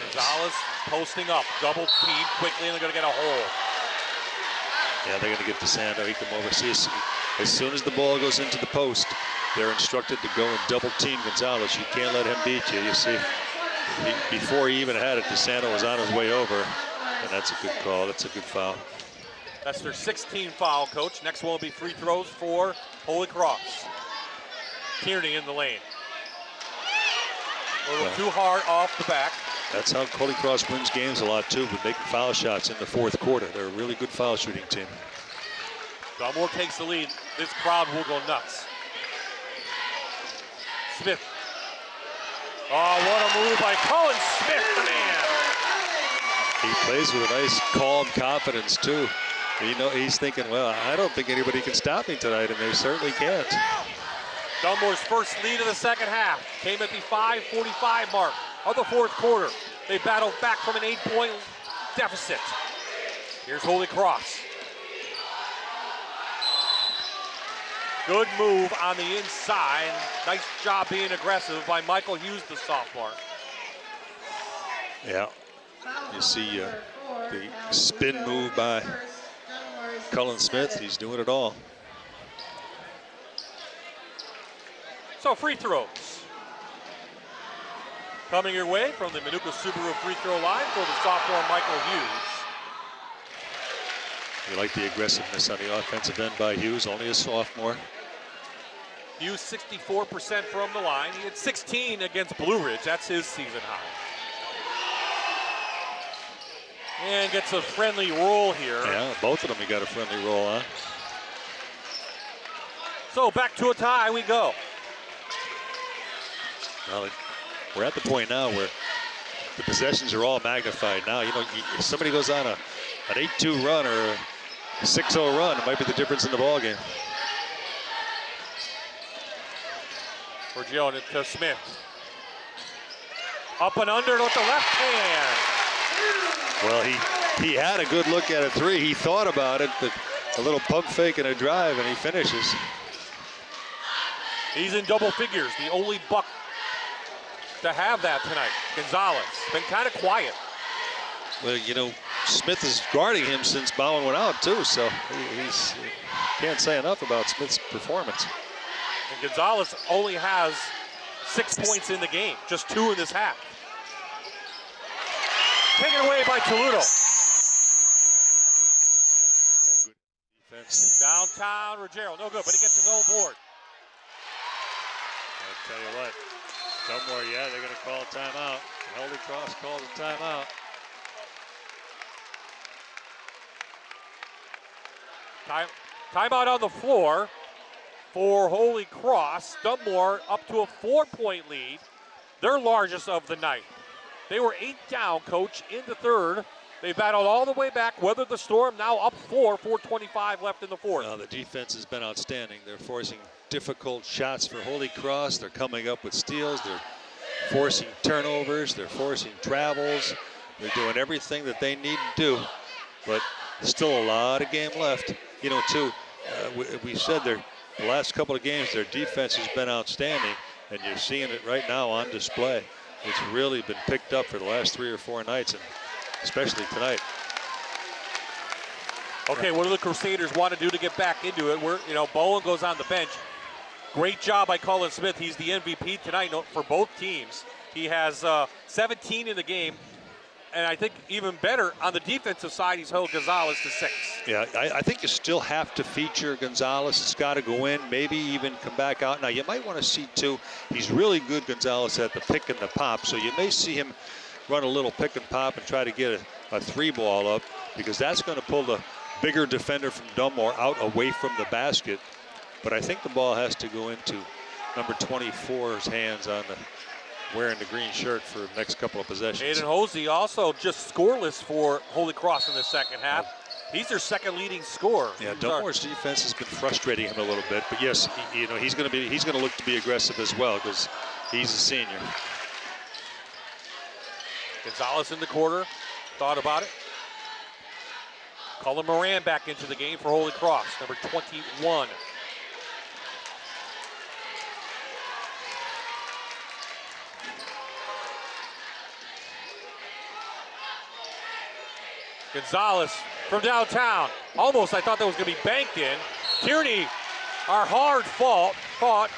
Gonzalez posting up, double team quickly, and they're going to get a hole. Yeah, they're going to get DeSando. He come over. See, as soon as the ball goes into the post, they're instructed to go and double team Gonzalez. You can't let him beat you. You see, before he even had it, DeSando was on his way over, and that's a good call. That's a good foul. That's their 16th foul, Coach. Next one will be free throws for Holy Cross. Tierney in the lane. A little too hard off the back. That's how Holy Cross wins games a lot, too, with making foul shots in the fourth quarter. They're a really good foul shooting team. Dunmore takes the lead. This crowd will go nuts. Smith. Oh, what a move by Colin Smith, the man. He plays with a nice, calm confidence, too. You know, he's thinking, well, I don't think anybody can stop me tonight, and they certainly can't. Dunmore's first lead of the second half came at the 5:45 mark of the fourth quarter. They battled back from an 8-point deficit. Here's Holy Cross. Good move on the inside. Nice job being aggressive by Michael Hughes, the sophomore. Yeah, you see the spin move by Colin Smith. He's doing it all. So free throws. Coming your way from the Manuka Subaru free throw line for the sophomore Michael Hughes. You like the aggressiveness on the offensive end by Hughes, only a sophomore. Hughes 64% from the line. He had 16 against Blue Ridge. That's his season high. And gets a friendly roll here. Yeah, both of them he got a friendly roll on. So back to a tie we go. Well, we're at the point now where the possessions are all magnified. Now, you know, if somebody goes on an 8-2 run or a 6-0 run, it might be the difference in the ball game. Forgione to Smith. Up and under with the left hand. Well, he had a good look at a three. He thought about it, a little pump fake and a drive, and he finishes. He's in double figures, the only Buck to have that tonight. Gonzalez, been kind of quiet. Well, you know, Smith is guarding him since Bowen went out, too, so he's can't say enough about Smith's performance. And Gonzalez only has 6 points in the game, just 2 in this half. Taken away by Toledo. Good defense. Downtown, Ruggiero, no good, but he gets his own board. I'll tell you what, Dunmore, yeah, they're going to call a timeout. Holy Cross called a timeout. Timeout on the floor for Holy Cross. Dunmore up to a 4-point lead, their largest of the night. They were 8 down, Coach, in the third. They battled all the way back, weathered the storm, now up 4:25 left in the fourth. The defense has been outstanding. They're forcing difficult shots for Holy Cross. They're coming up with steals. They're forcing turnovers. They're forcing travels. They're doing everything that they need to do, but there's still a lot of game left. You know, too, we said the last couple of games, their defense has been outstanding, and you're seeing it right now on display. It's really been picked up for the last 3 or 4 nights, and especially tonight. Okay, what do the Crusaders want to do to get back into it? Bowen goes on the bench. Great job by Colin Smith. He's the MVP tonight for both teams. He has 17 in the game. And I think even better, on the defensive side, he's held Gonzalez to 6. Yeah, I think you still have to feature Gonzalez. It's got to go in, maybe even come back out. Now, you might want to see, too, he's really good, Gonzalez, at the pick and the pop. So you may see him run a little pick and pop and try to get a 3-ball up, because that's going to pull the bigger defender from Dunmore out away from the basket. But I think the ball has to go into number 24's hands on the wearing the green shirt for the next couple of possessions. Aiden Hosey also just scoreless for Holy Cross in the second half. He's their second leading scorer. Yeah, Dunmore's defense has been frustrating him a little bit, but yes, he's going to look to be aggressive as well, because he's a senior. Gonzalez in the quarter, thought about it. Cullen Moran back into the game for Holy Cross, number 21. Gonzalez from downtown. Almost, I thought that was going to be banked in. Tierney, our hard fought.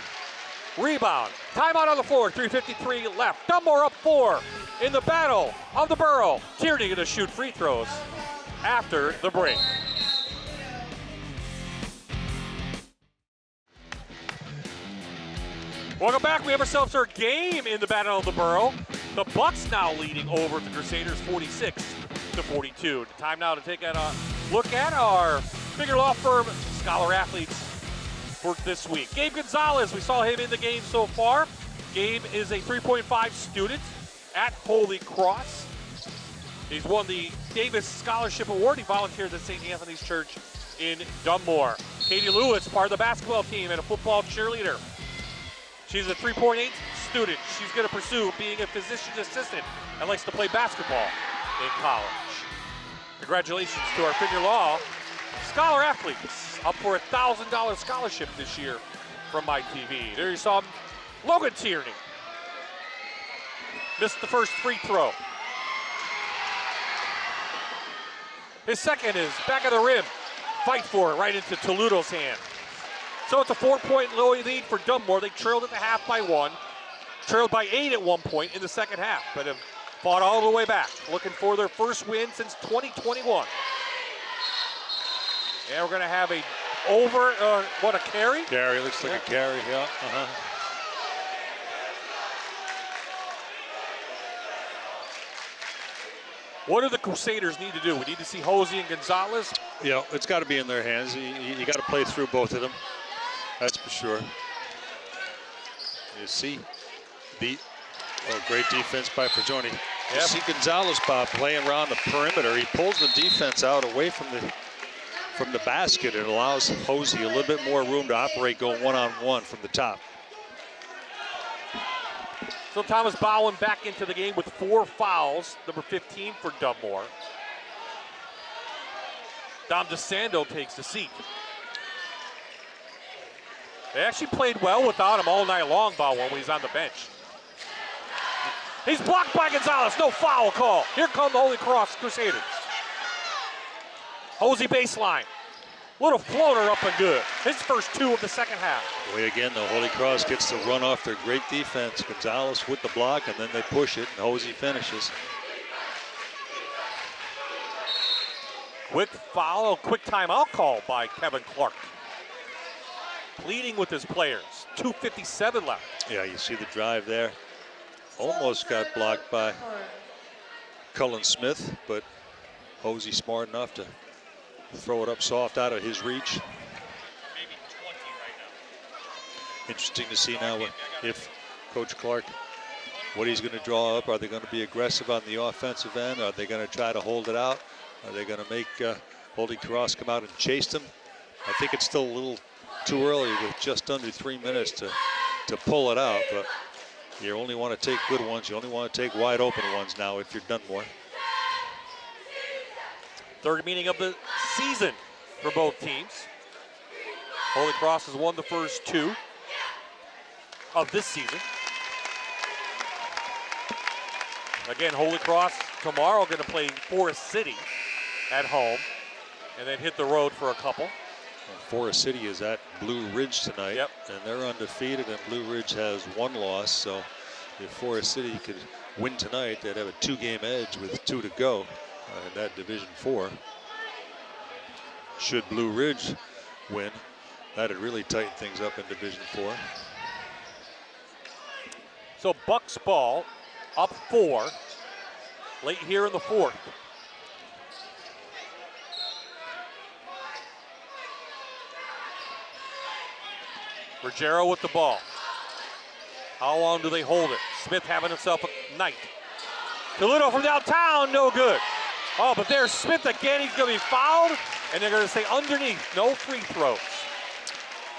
Rebound. Timeout on the floor, 3:53 left. Dunmore up 4 in the battle of the Borough. Tierney going to shoot free throws after the break. Welcome back. We have ourselves our game in the Battle of the Borough. The Bucks now leading over the Crusaders 46-42. Time now to take a look at our bigger law firm scholar athletes for this week. Gabe Gonzalez, we saw him in the game so far. Gabe is a 3.5 student at Holy Cross. He's won the Davis Scholarship Award. He volunteers at St. Anthony's Church in Dunmore. Katie Lewis, part of the basketball team and a football cheerleader. She's a 3.8 student. She's going to pursue being a physician's assistant and likes to play basketball in college. Congratulations to our Figure Law scholar athletes, up for a $1,000 scholarship this year from MyTV. There you saw Logan Tierney. Missed the first free throw. His second is back of the rim. Fight for it right into Toledo's hand. So it's a 4-point lead for Dunmore. They trailed at the half by 1. Trailed by 8 at one point in the second half, but have fought all the way back, looking for their first win since 2021. And we're going to have a carry? Carry, looks like a carry, yeah. What do the Crusaders need to do? We need to see Hosey and Gonzalez. Yeah, it's got to be in their hands. You got to play through both of them. That's for sure. You see great defense by Forgione. Yep. You see Gonzalez, Bob, playing around the perimeter. He pulls the defense out away from the basket and allows Hosey a little bit more room to operate, going one-on-one from the top. So Thomas Bowen back into the game with 4 fouls, number 15 for Dunmore. Dom DeSando takes the seat. They actually played well without him all night long, Bowen, when he's on the bench. He's blocked by Gonzalez, no foul call. Here come the Holy Cross Crusaders. Hosey baseline. Little floater up and good. His first 2 of the second half. Boy, again, the Holy Cross gets to run off their great defense. Gonzalez with the block, and then they push it, and Hosey finishes. Quick foul, quick timeout call by Kevin Clark. Pleading with his players. 2:57 left. Yeah, you see the drive there. Almost got blocked by Cullen Smith, but Hosey smart enough to throw it up soft out of his reach. Maybe 20 right now. Interesting to see now if Coach Clark, what he's going to draw up. Are they going to be aggressive on the offensive end? Are they going to try to hold it out? Are they going to make Holy Cross come out and chase them? I think it's still a little too early with just under 3 minutes to pull it out, but you only want to take good ones. You only want to take wide open ones now if you're Dunmore. Third meeting of the season for both teams. Holy Cross has won the first 2 of this season. Again, Holy Cross tomorrow going to play Forest City at home and then hit the road for a couple. Well, Forest City is at Blue Ridge tonight, Yep. and they're undefeated, and Blue Ridge has 1 loss. So if Forest City could win tonight, they'd have a 2-game edge with 2 to go in that Division 4. Should Blue Ridge win, that'd really tighten things up in Division 4. So Bucks ball up 4 late here in the 4th. Ruggiero with the ball. How long do they hold it? Smith having himself a night. Toledo from downtown, no good. Oh, but there's Smith again. He's going to be fouled, and they're going to say underneath, no free throws.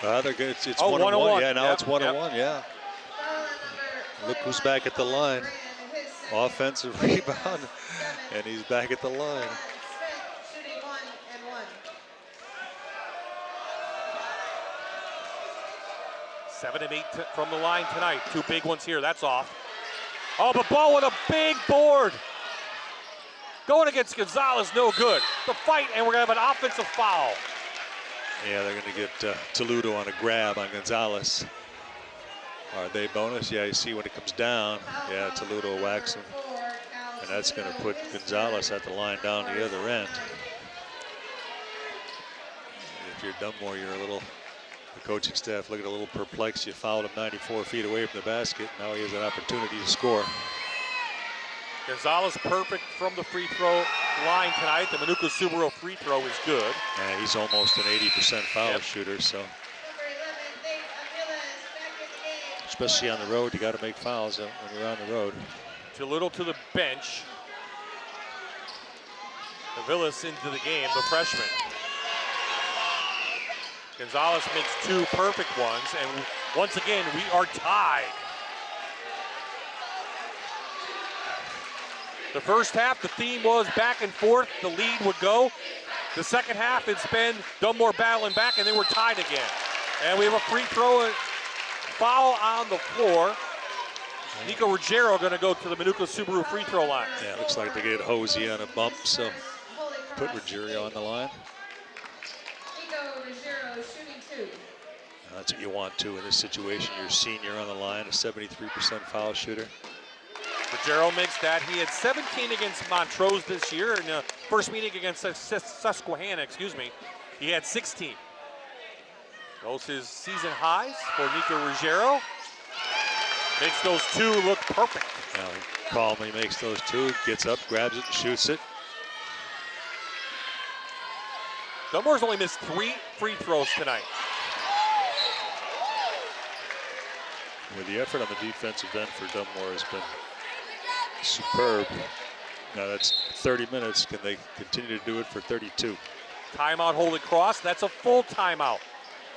They're good. It's Oh, 1-1. Yeah, now Yep, it's 1-1. Yeah. Look who's back at the line. Offensive rebound, and he's back at the line. Shooting 1 and 1. 7 and 8 from the line tonight. 2 big ones here. That's off. Oh, but Ball with a big board. Going against Gonzalez, no good. The fight, and we're going to have an offensive foul. Yeah, they're going to get Toledo on a grab on Gonzalez. Are they bonus? Yeah, you see when it comes down. Yeah, Toledo whacks him. And that's going to put Gonzalez at the line down the other end. If you're Dunmore, you're a little, the coaching staff looking a little perplexed. You fouled him 94 feet away from the basket. Now he has an opportunity to score. Gonzalez perfect from the free throw line tonight. The Manuka Subaru free throw is good. Yeah, he's almost an 80% foul shooter, so. Especially on the road, you got to make fouls when you're on the road. Too little to the bench. Villas into the game, the freshman. Gonzalez makes 2 perfect ones, and once again, we are tied. The first half, the theme was back and forth. The lead would go. The second half, it's been Dunmore battling back, and they were tied again. And we have a free throw foul on the floor. Nico Ruggiero going to go to the Manuka Subaru free throw line. Yeah, it looks like they get Hosey on a bump, so put Ruggiero on the line. Nico Ruggiero shooting 2. That's what you want to in this situation. Your senior on the line, a 73% foul shooter. Ruggiero makes that. He had 17 against Montrose this year. In the first meeting against Susquehanna, he had 16. Those his season highs for Nico Ruggiero. Makes those 2 look perfect. Now he calmly makes those 2, gets up, grabs it, and shoots it. Dunmore's only missed 3 free throws tonight. Well, the effort on the defensive end for Dunmore has been superb. Now that's 30 minutes. Can they continue to do it for 32? Timeout Holy Cross. That's a full timeout.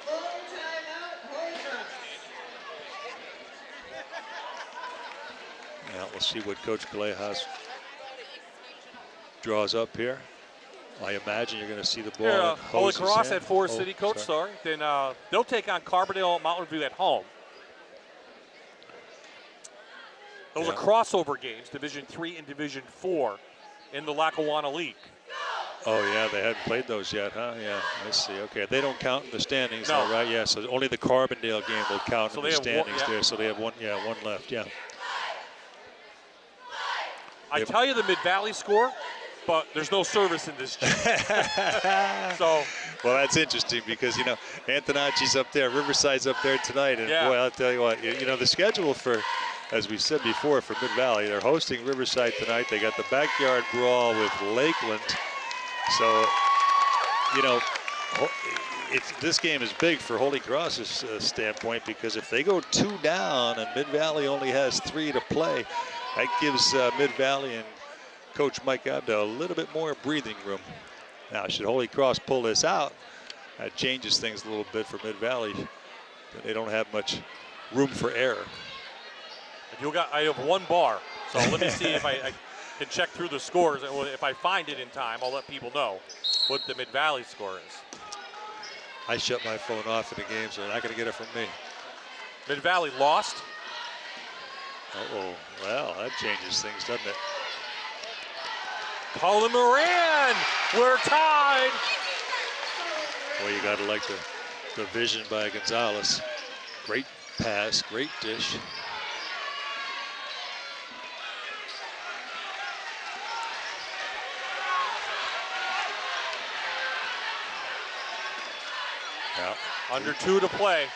Full timeout, Holy Cross. Yeah, we'll see what Coach Callejas draws up here. I imagine you're going to see the ball. Here, in Holy Hose's Cross hand. at Forest City, Coach. Sorry. Then they'll take on Carbondale Mountain View at home. Those are crossover games, Division III and Division IV in the Lackawanna League. Oh, yeah, they hadn't played those yet, huh? Yeah, I see. Okay, they don't count in the standings, No. though, right? Yeah, so only the Carbondale game will count So in the they have standings one, there. So they have one left, yeah. I tell you the Mid-Valley score, but there's no service in this gym. So, well, that's interesting because, you know, Antonacci's up there, Riverside's up there tonight. And, boy, I'll tell you what, you know, the schedule for, as we said before, for Mid-Valley, they're hosting Riverside tonight. They got the backyard brawl with Lakeland. So, you know, this game is big for Holy Cross's standpoint because if they go 2 down and Mid-Valley only has 3 to play, that gives Mid-Valley and Coach Mike Abda a little bit more breathing room. Now, should Holy Cross pull this out, that changes things a little bit for Mid-Valley. They don't have much room for error. I have one bar, so let me see if I can check through the scores. And if I find it in time, I'll let people know what the Mid-Valley score is. I shut my phone off in the game, so they're not going to get it from me. Mid-Valley lost. Uh-oh. Well, that changes things, doesn't it? Colin Moran, we're tied. Well, you got to like the vision by Gonzalez. Great pass, great dish. Yeah. Under 2 to play.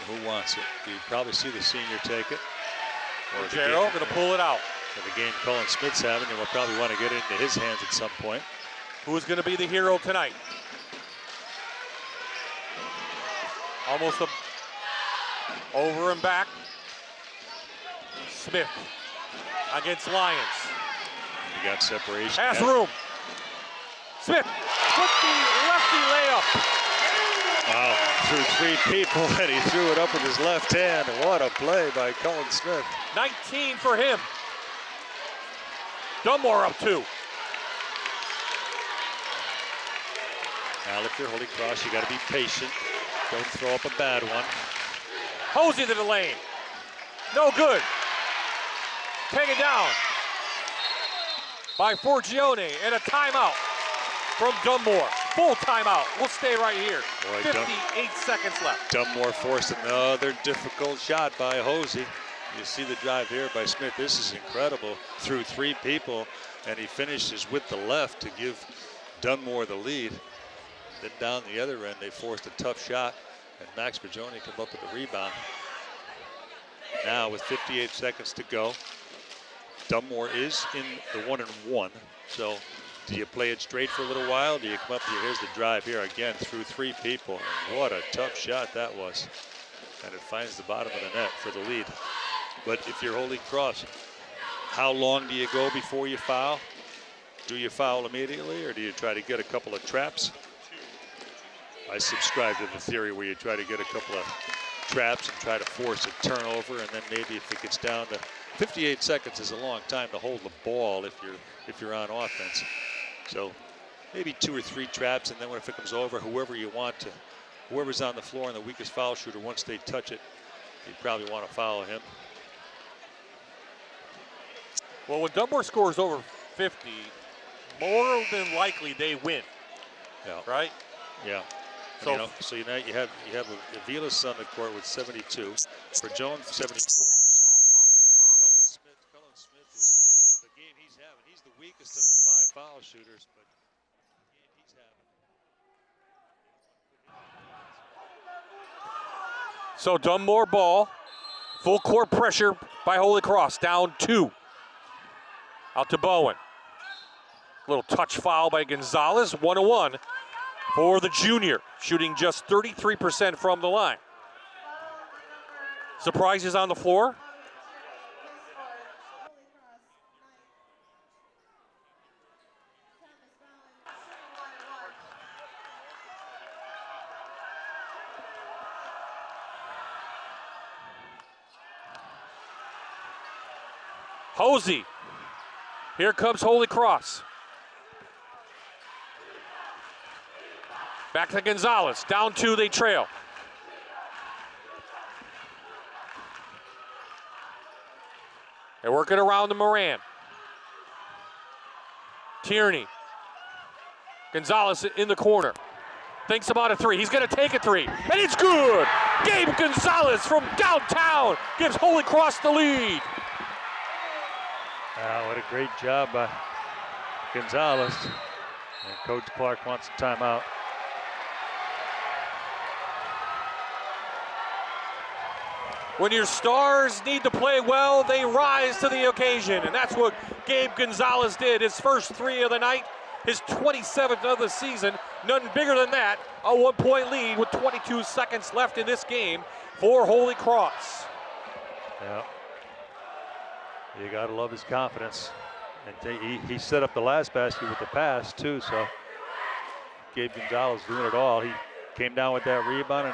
Who wants it? You probably see the senior take it. Or Gerald going to pull it out. For the game Colin Smith's having, and we'll probably want to get it into his hands at some point. Who is going to be the hero tonight? Almost over and back. Smith against Lions. You got separation. Pass room. Smith with the lefty layup. Wow, through 3 people, and he threw it up with his left hand. What a play by Colin Smith. 19 for him. Dunmore up 2. Now, if you're Holy Cross, you got to be patient. Don't throw up a bad one. Hosey to the lane. No good. Taken down by Forgione, and a timeout from Dunmore. Full timeout. We'll stay right here. Boy, 58 seconds left. Dunmore forced another difficult shot by Hosey. You see the drive here by Smith. This is incredible. Through 3 people, and he finishes with the left to give Dunmore the lead. Then down the other end, they forced a tough shot, and Max Forgione come up with the rebound. Now with 58 seconds to go, Dunmore is in the 1-and-1. So do you play it straight for a little while? Do you come up here? Here's the drive here again through 3 people. And what a tough shot that was. And it finds the bottom of the net for the lead. But if you're Holy Cross, how long do you go before you foul? Do you foul immediately, or do you try to get a couple of traps? I subscribe to the theory where you try to get a couple of traps and try to force a turnover, and then maybe if it gets down to 58 seconds is a long time to hold the ball if you're on offense. So maybe 2 or 3 traps, and then if it comes over, whoever's on the floor and the weakest foul shooter, once they touch it, you probably want to foul him. Well, when Dunmore scores over 50, more than likely they win. Yeah. Right? Yeah. So, you have Avilas on the court with 72. For Jones, 74%. Colin Smith is the game he's having. He's the weakest of the 5 foul shooters, but the game he's having. So Dunmore ball, full court pressure by Holy Cross, down 2. Out to Bowen. Little touch foul by Gonzalez, 1-1 for the junior, shooting just 33% from the line. Surprises on the floor. Hosey. Here comes Holy Cross. Back to Gonzalez. Down 2, they trail. They're working around the Moran. Tierney. Gonzalez in the corner. Thinks about a 3. He's going to take a 3. And it's good! Gabe Gonzalez from downtown gives Holy Cross the lead. What a great job by Gonzalez. And Coach Clark wants a timeout. When your stars need to play well, they rise to the occasion. And that's what Gabe Gonzalez did. His first 3 of the night, his 27th of the season. None bigger than that. A 1-point lead with 22 seconds left in this game for Holy Cross. Yeah. You got to love his confidence. And he set up the last basket with the pass, too. So Gabe Gonzalez doing it all. He came down with that rebound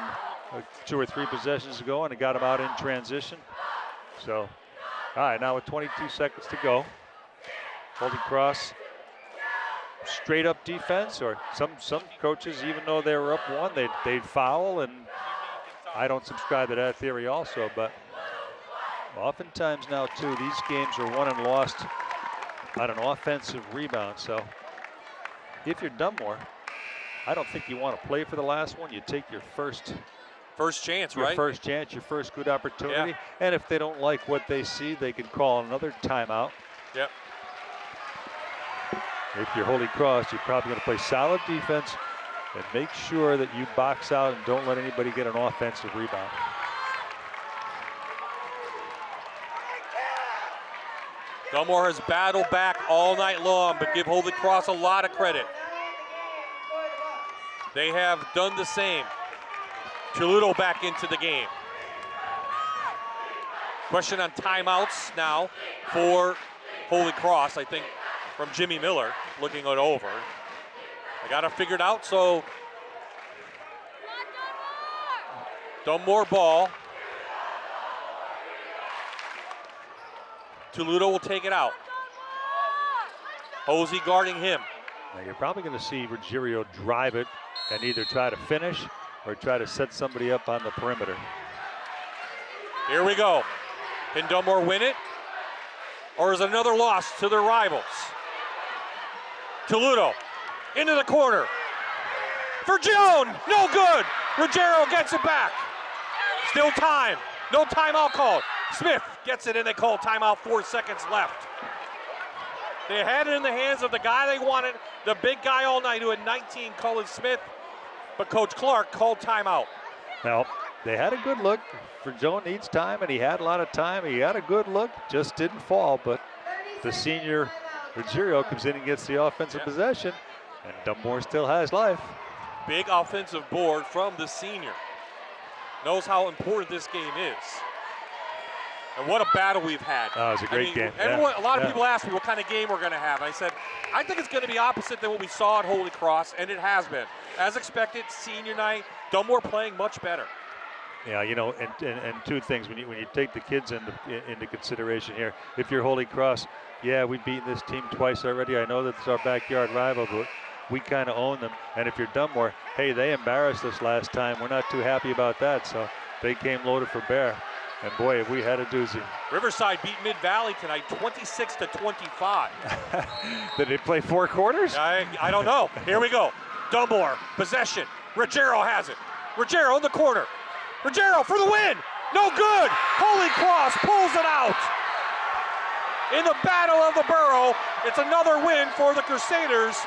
and 2 or 3 possessions ago, and it got him out in transition. So, all right, now with 22 seconds to go, Holy Cross straight up defense, or some coaches, even though they were up 1, they'd foul, and I don't subscribe to that theory also, but oftentimes now too, these games are won and lost on an offensive rebound. So if you're Dunmore, I don't think you want to play for the last one. You take your first chance, your right? First chance, your first good opportunity. Yeah. And if they don't like what they see, they can call another timeout. Yep. If you're Holy Cross, you're probably going to play solid defense and make sure that you box out and don't let anybody get an offensive rebound. Dunmore has battled back all night long, but give Holy Cross a lot of credit. They have done the same. Toledo back into the game. Question on timeouts now for Holy Cross, I think, from Jimmy Miller, looking it over. I got it figured out, so Dunmore ball. Toledo will take it out. Hosey guarding him. Now you're probably going to see Ruggiero drive it and either try to finish or try to set somebody up on the perimeter. Here we go. Can Dunmore win it? Or is it another loss to their rivals? Toledo into the corner. For Joan, no good. Ruggiero gets it back. Still time. No timeout called. Smith gets it and they call timeout, 4 seconds left. They had it in the hands of the guy they wanted, the big guy all night who had 19, Cullen Smith, but Coach Clark called timeout. Well, they had a good look. For Joan needs time, and he had a lot of time. He had a good look, just didn't fall, but the senior Ruggiero comes in and gets the offensive possession, and Dunmore still has life. Big offensive board from the senior. Knows how important this game is. And what a battle we've had. Oh, it was a great game. Everyone, a lot of people ask me what kind of game we're going to have. I said, I think it's going to be opposite than what we saw at Holy Cross, and it has been. As expected, senior night, Dunmore playing much better. Yeah, you know, and 2 things when you take the kids into consideration here. If you're Holy Cross, yeah, we've beaten this team twice already. I know that it's our backyard rival, but we kind of own them. And if you're Dunmore, hey, they embarrassed us last time. We're not too happy about that, so they came loaded for bear. And boy, have we had a doozy. Riverside beat Mid-Valley tonight, 26-25. Did they play 4 quarters? I don't know. Here we go. Dunmore, possession. Ruggiero has it. Ruggiero in the corner. Ruggiero for the win. No good. Holy Cross pulls it out. In the battle of the Borough, it's another win for the Crusaders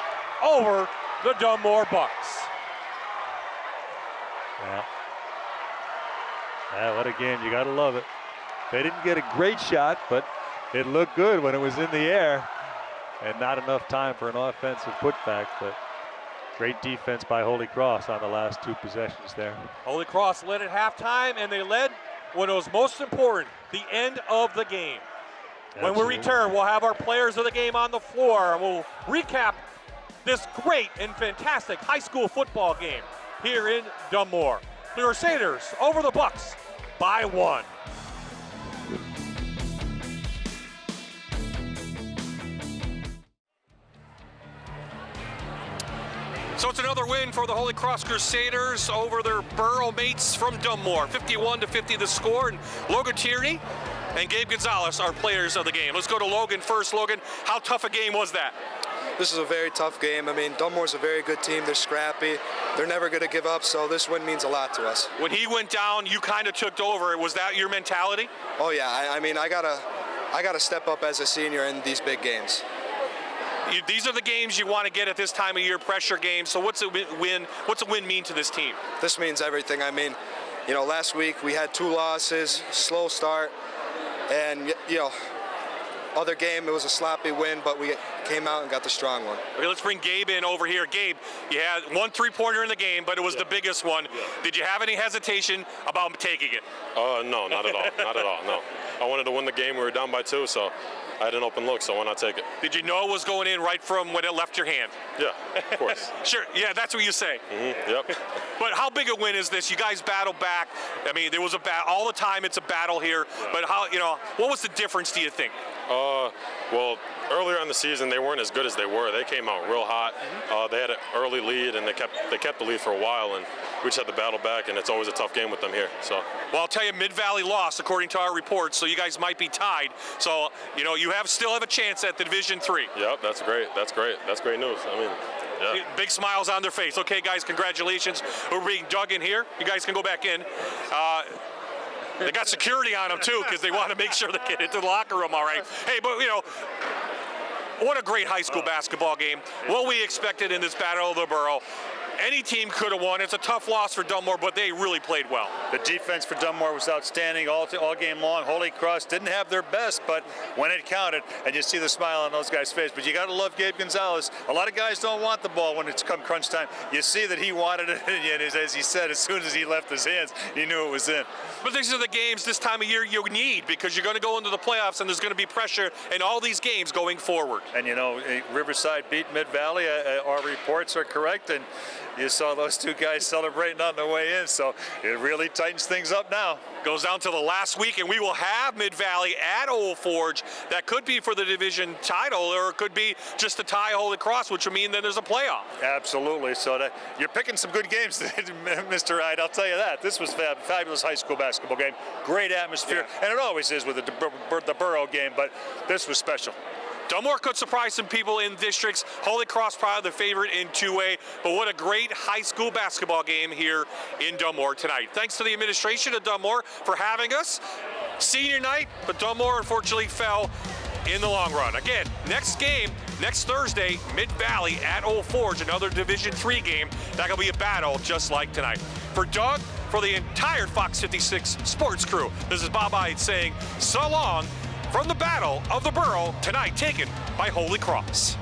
over the Dunmore Bucks. Yeah. Yeah, what a game. You got to love it. They didn't get a great shot, but it looked good when it was in the air. And not enough time for an offensive putback, but great defense by Holy Cross on the last 2 possessions there. Holy Cross led at halftime, and they led when it was most important, the end of the game. Absolutely. When we return, we'll have our players of the game on the floor, and we'll recap this great and fantastic high school football game here in Dunmore. The Crusaders over the Bucks by 1. So it's another win for the Holy Cross Crusaders over their Borough mates from Dunmore. 51-50 the score, and Logan Tierney and Gabe Gonzalez are players of the game. Let's go to Logan first. Logan, how tough a game was that? This is a very tough game. I mean, Dunmore's a very good team. They're scrappy. They're never going to give up, so this win means a lot to us. When he went down, you kind of took over. Was that your mentality? Oh, yeah. I mean, I gotta step up as a senior in these big games. These are the games you want to get at this time of year, pressure games. So what's a win? What's a win mean to this team? This means everything. I mean, you know, last week we had 2 losses, slow start, and, you know, other game, it was a sloppy win, but we came out and got the strong one. Okay, let's bring Gabe in over here. Gabe, you had 1 3-pointer in the game, but it was the biggest one. Yeah. Did you have any hesitation about taking it? No, not at all. Not at all, no. I wanted to win the game. We were down by 2, so I had an open look, so why not take it? Did you know it was going in right from when it left your hand? Yeah, of course. Sure, yeah, that's what you say. Yep. But how big a win is this? You guys battled back. I mean, there was a all the time it's a battle here. Yeah. But how, you know, what was the difference, do you think? Well, earlier in the season, they weren't as good as they were. They came out real hot. They had an early lead, and they kept the lead for a while, and we just had to battle back, and it's always a tough game with them here. So, well, I'll tell you, Mid-Valley lost according to our reports, so you guys might be tied. So, you know, you still have a chance at the Division III. Yep, that's great. That's great. That's great news. I mean, yeah. Big smiles on their face. Okay, guys, congratulations. We're being dug in here. You guys can go back in. They got security on them, too, because they want to make sure they get into the locker room all right. Hey, but, you know, what a great high school basketball game. What we expected in this Battle of the Borough. Any team could have won. It's a tough loss for Dunmore, but they really played well. The defense for Dunmore was outstanding all game long. Holy Cross didn't have their best, but when it counted, and you see the smile on those guys' face. But you got to love Gabe Gonzalez. A lot of guys don't want the ball when it's come crunch time. You see that he wanted it, and as he said, as soon as he left his hands, he knew it was in. But these are the games this time of year you need, because you're going to go into the playoffs, and there's going to be pressure in all these games going forward. And, you know, Riverside beat Mid-Valley. Our reports are correct, and you saw those 2 guys celebrating on the way in, so it really tightens things up now. Goes down to the last week, and we will have Mid-Valley at Old Forge. That could be for the division title, or it could be just to tie Holy Cross, which would mean that there's a playoff. Absolutely. So you're picking some good games, Mr. Hyde. I'll tell you that. This was a fabulous high school basketball game. Great atmosphere, and it always is with the Borough game, but this was special. Dunmore could surprise some people in districts. Holy Cross probably the favorite in 2A, but what a great high school basketball game here in Dunmore tonight. Thanks to the administration of Dunmore for having us. Senior night, but Dunmore unfortunately fell in the long run. Again, next game, next Thursday, Mid-Valley at Old Forge, another Division III game. That'll be a battle just like tonight. For Doug, for the entire Fox 56 sports crew, this is Bob Hyde saying so long from the Battle of the Borough, tonight taken by Holy Cross.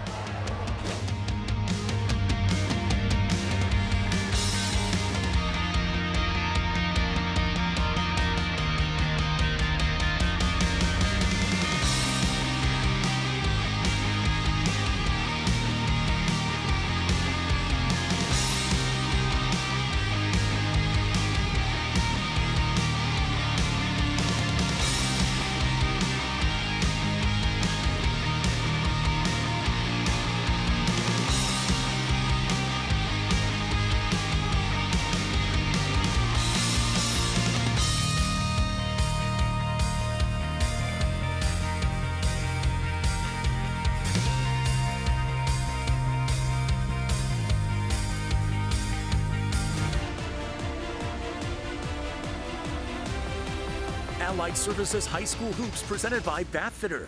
Allied Services High School Hoops presented by Bathfitter.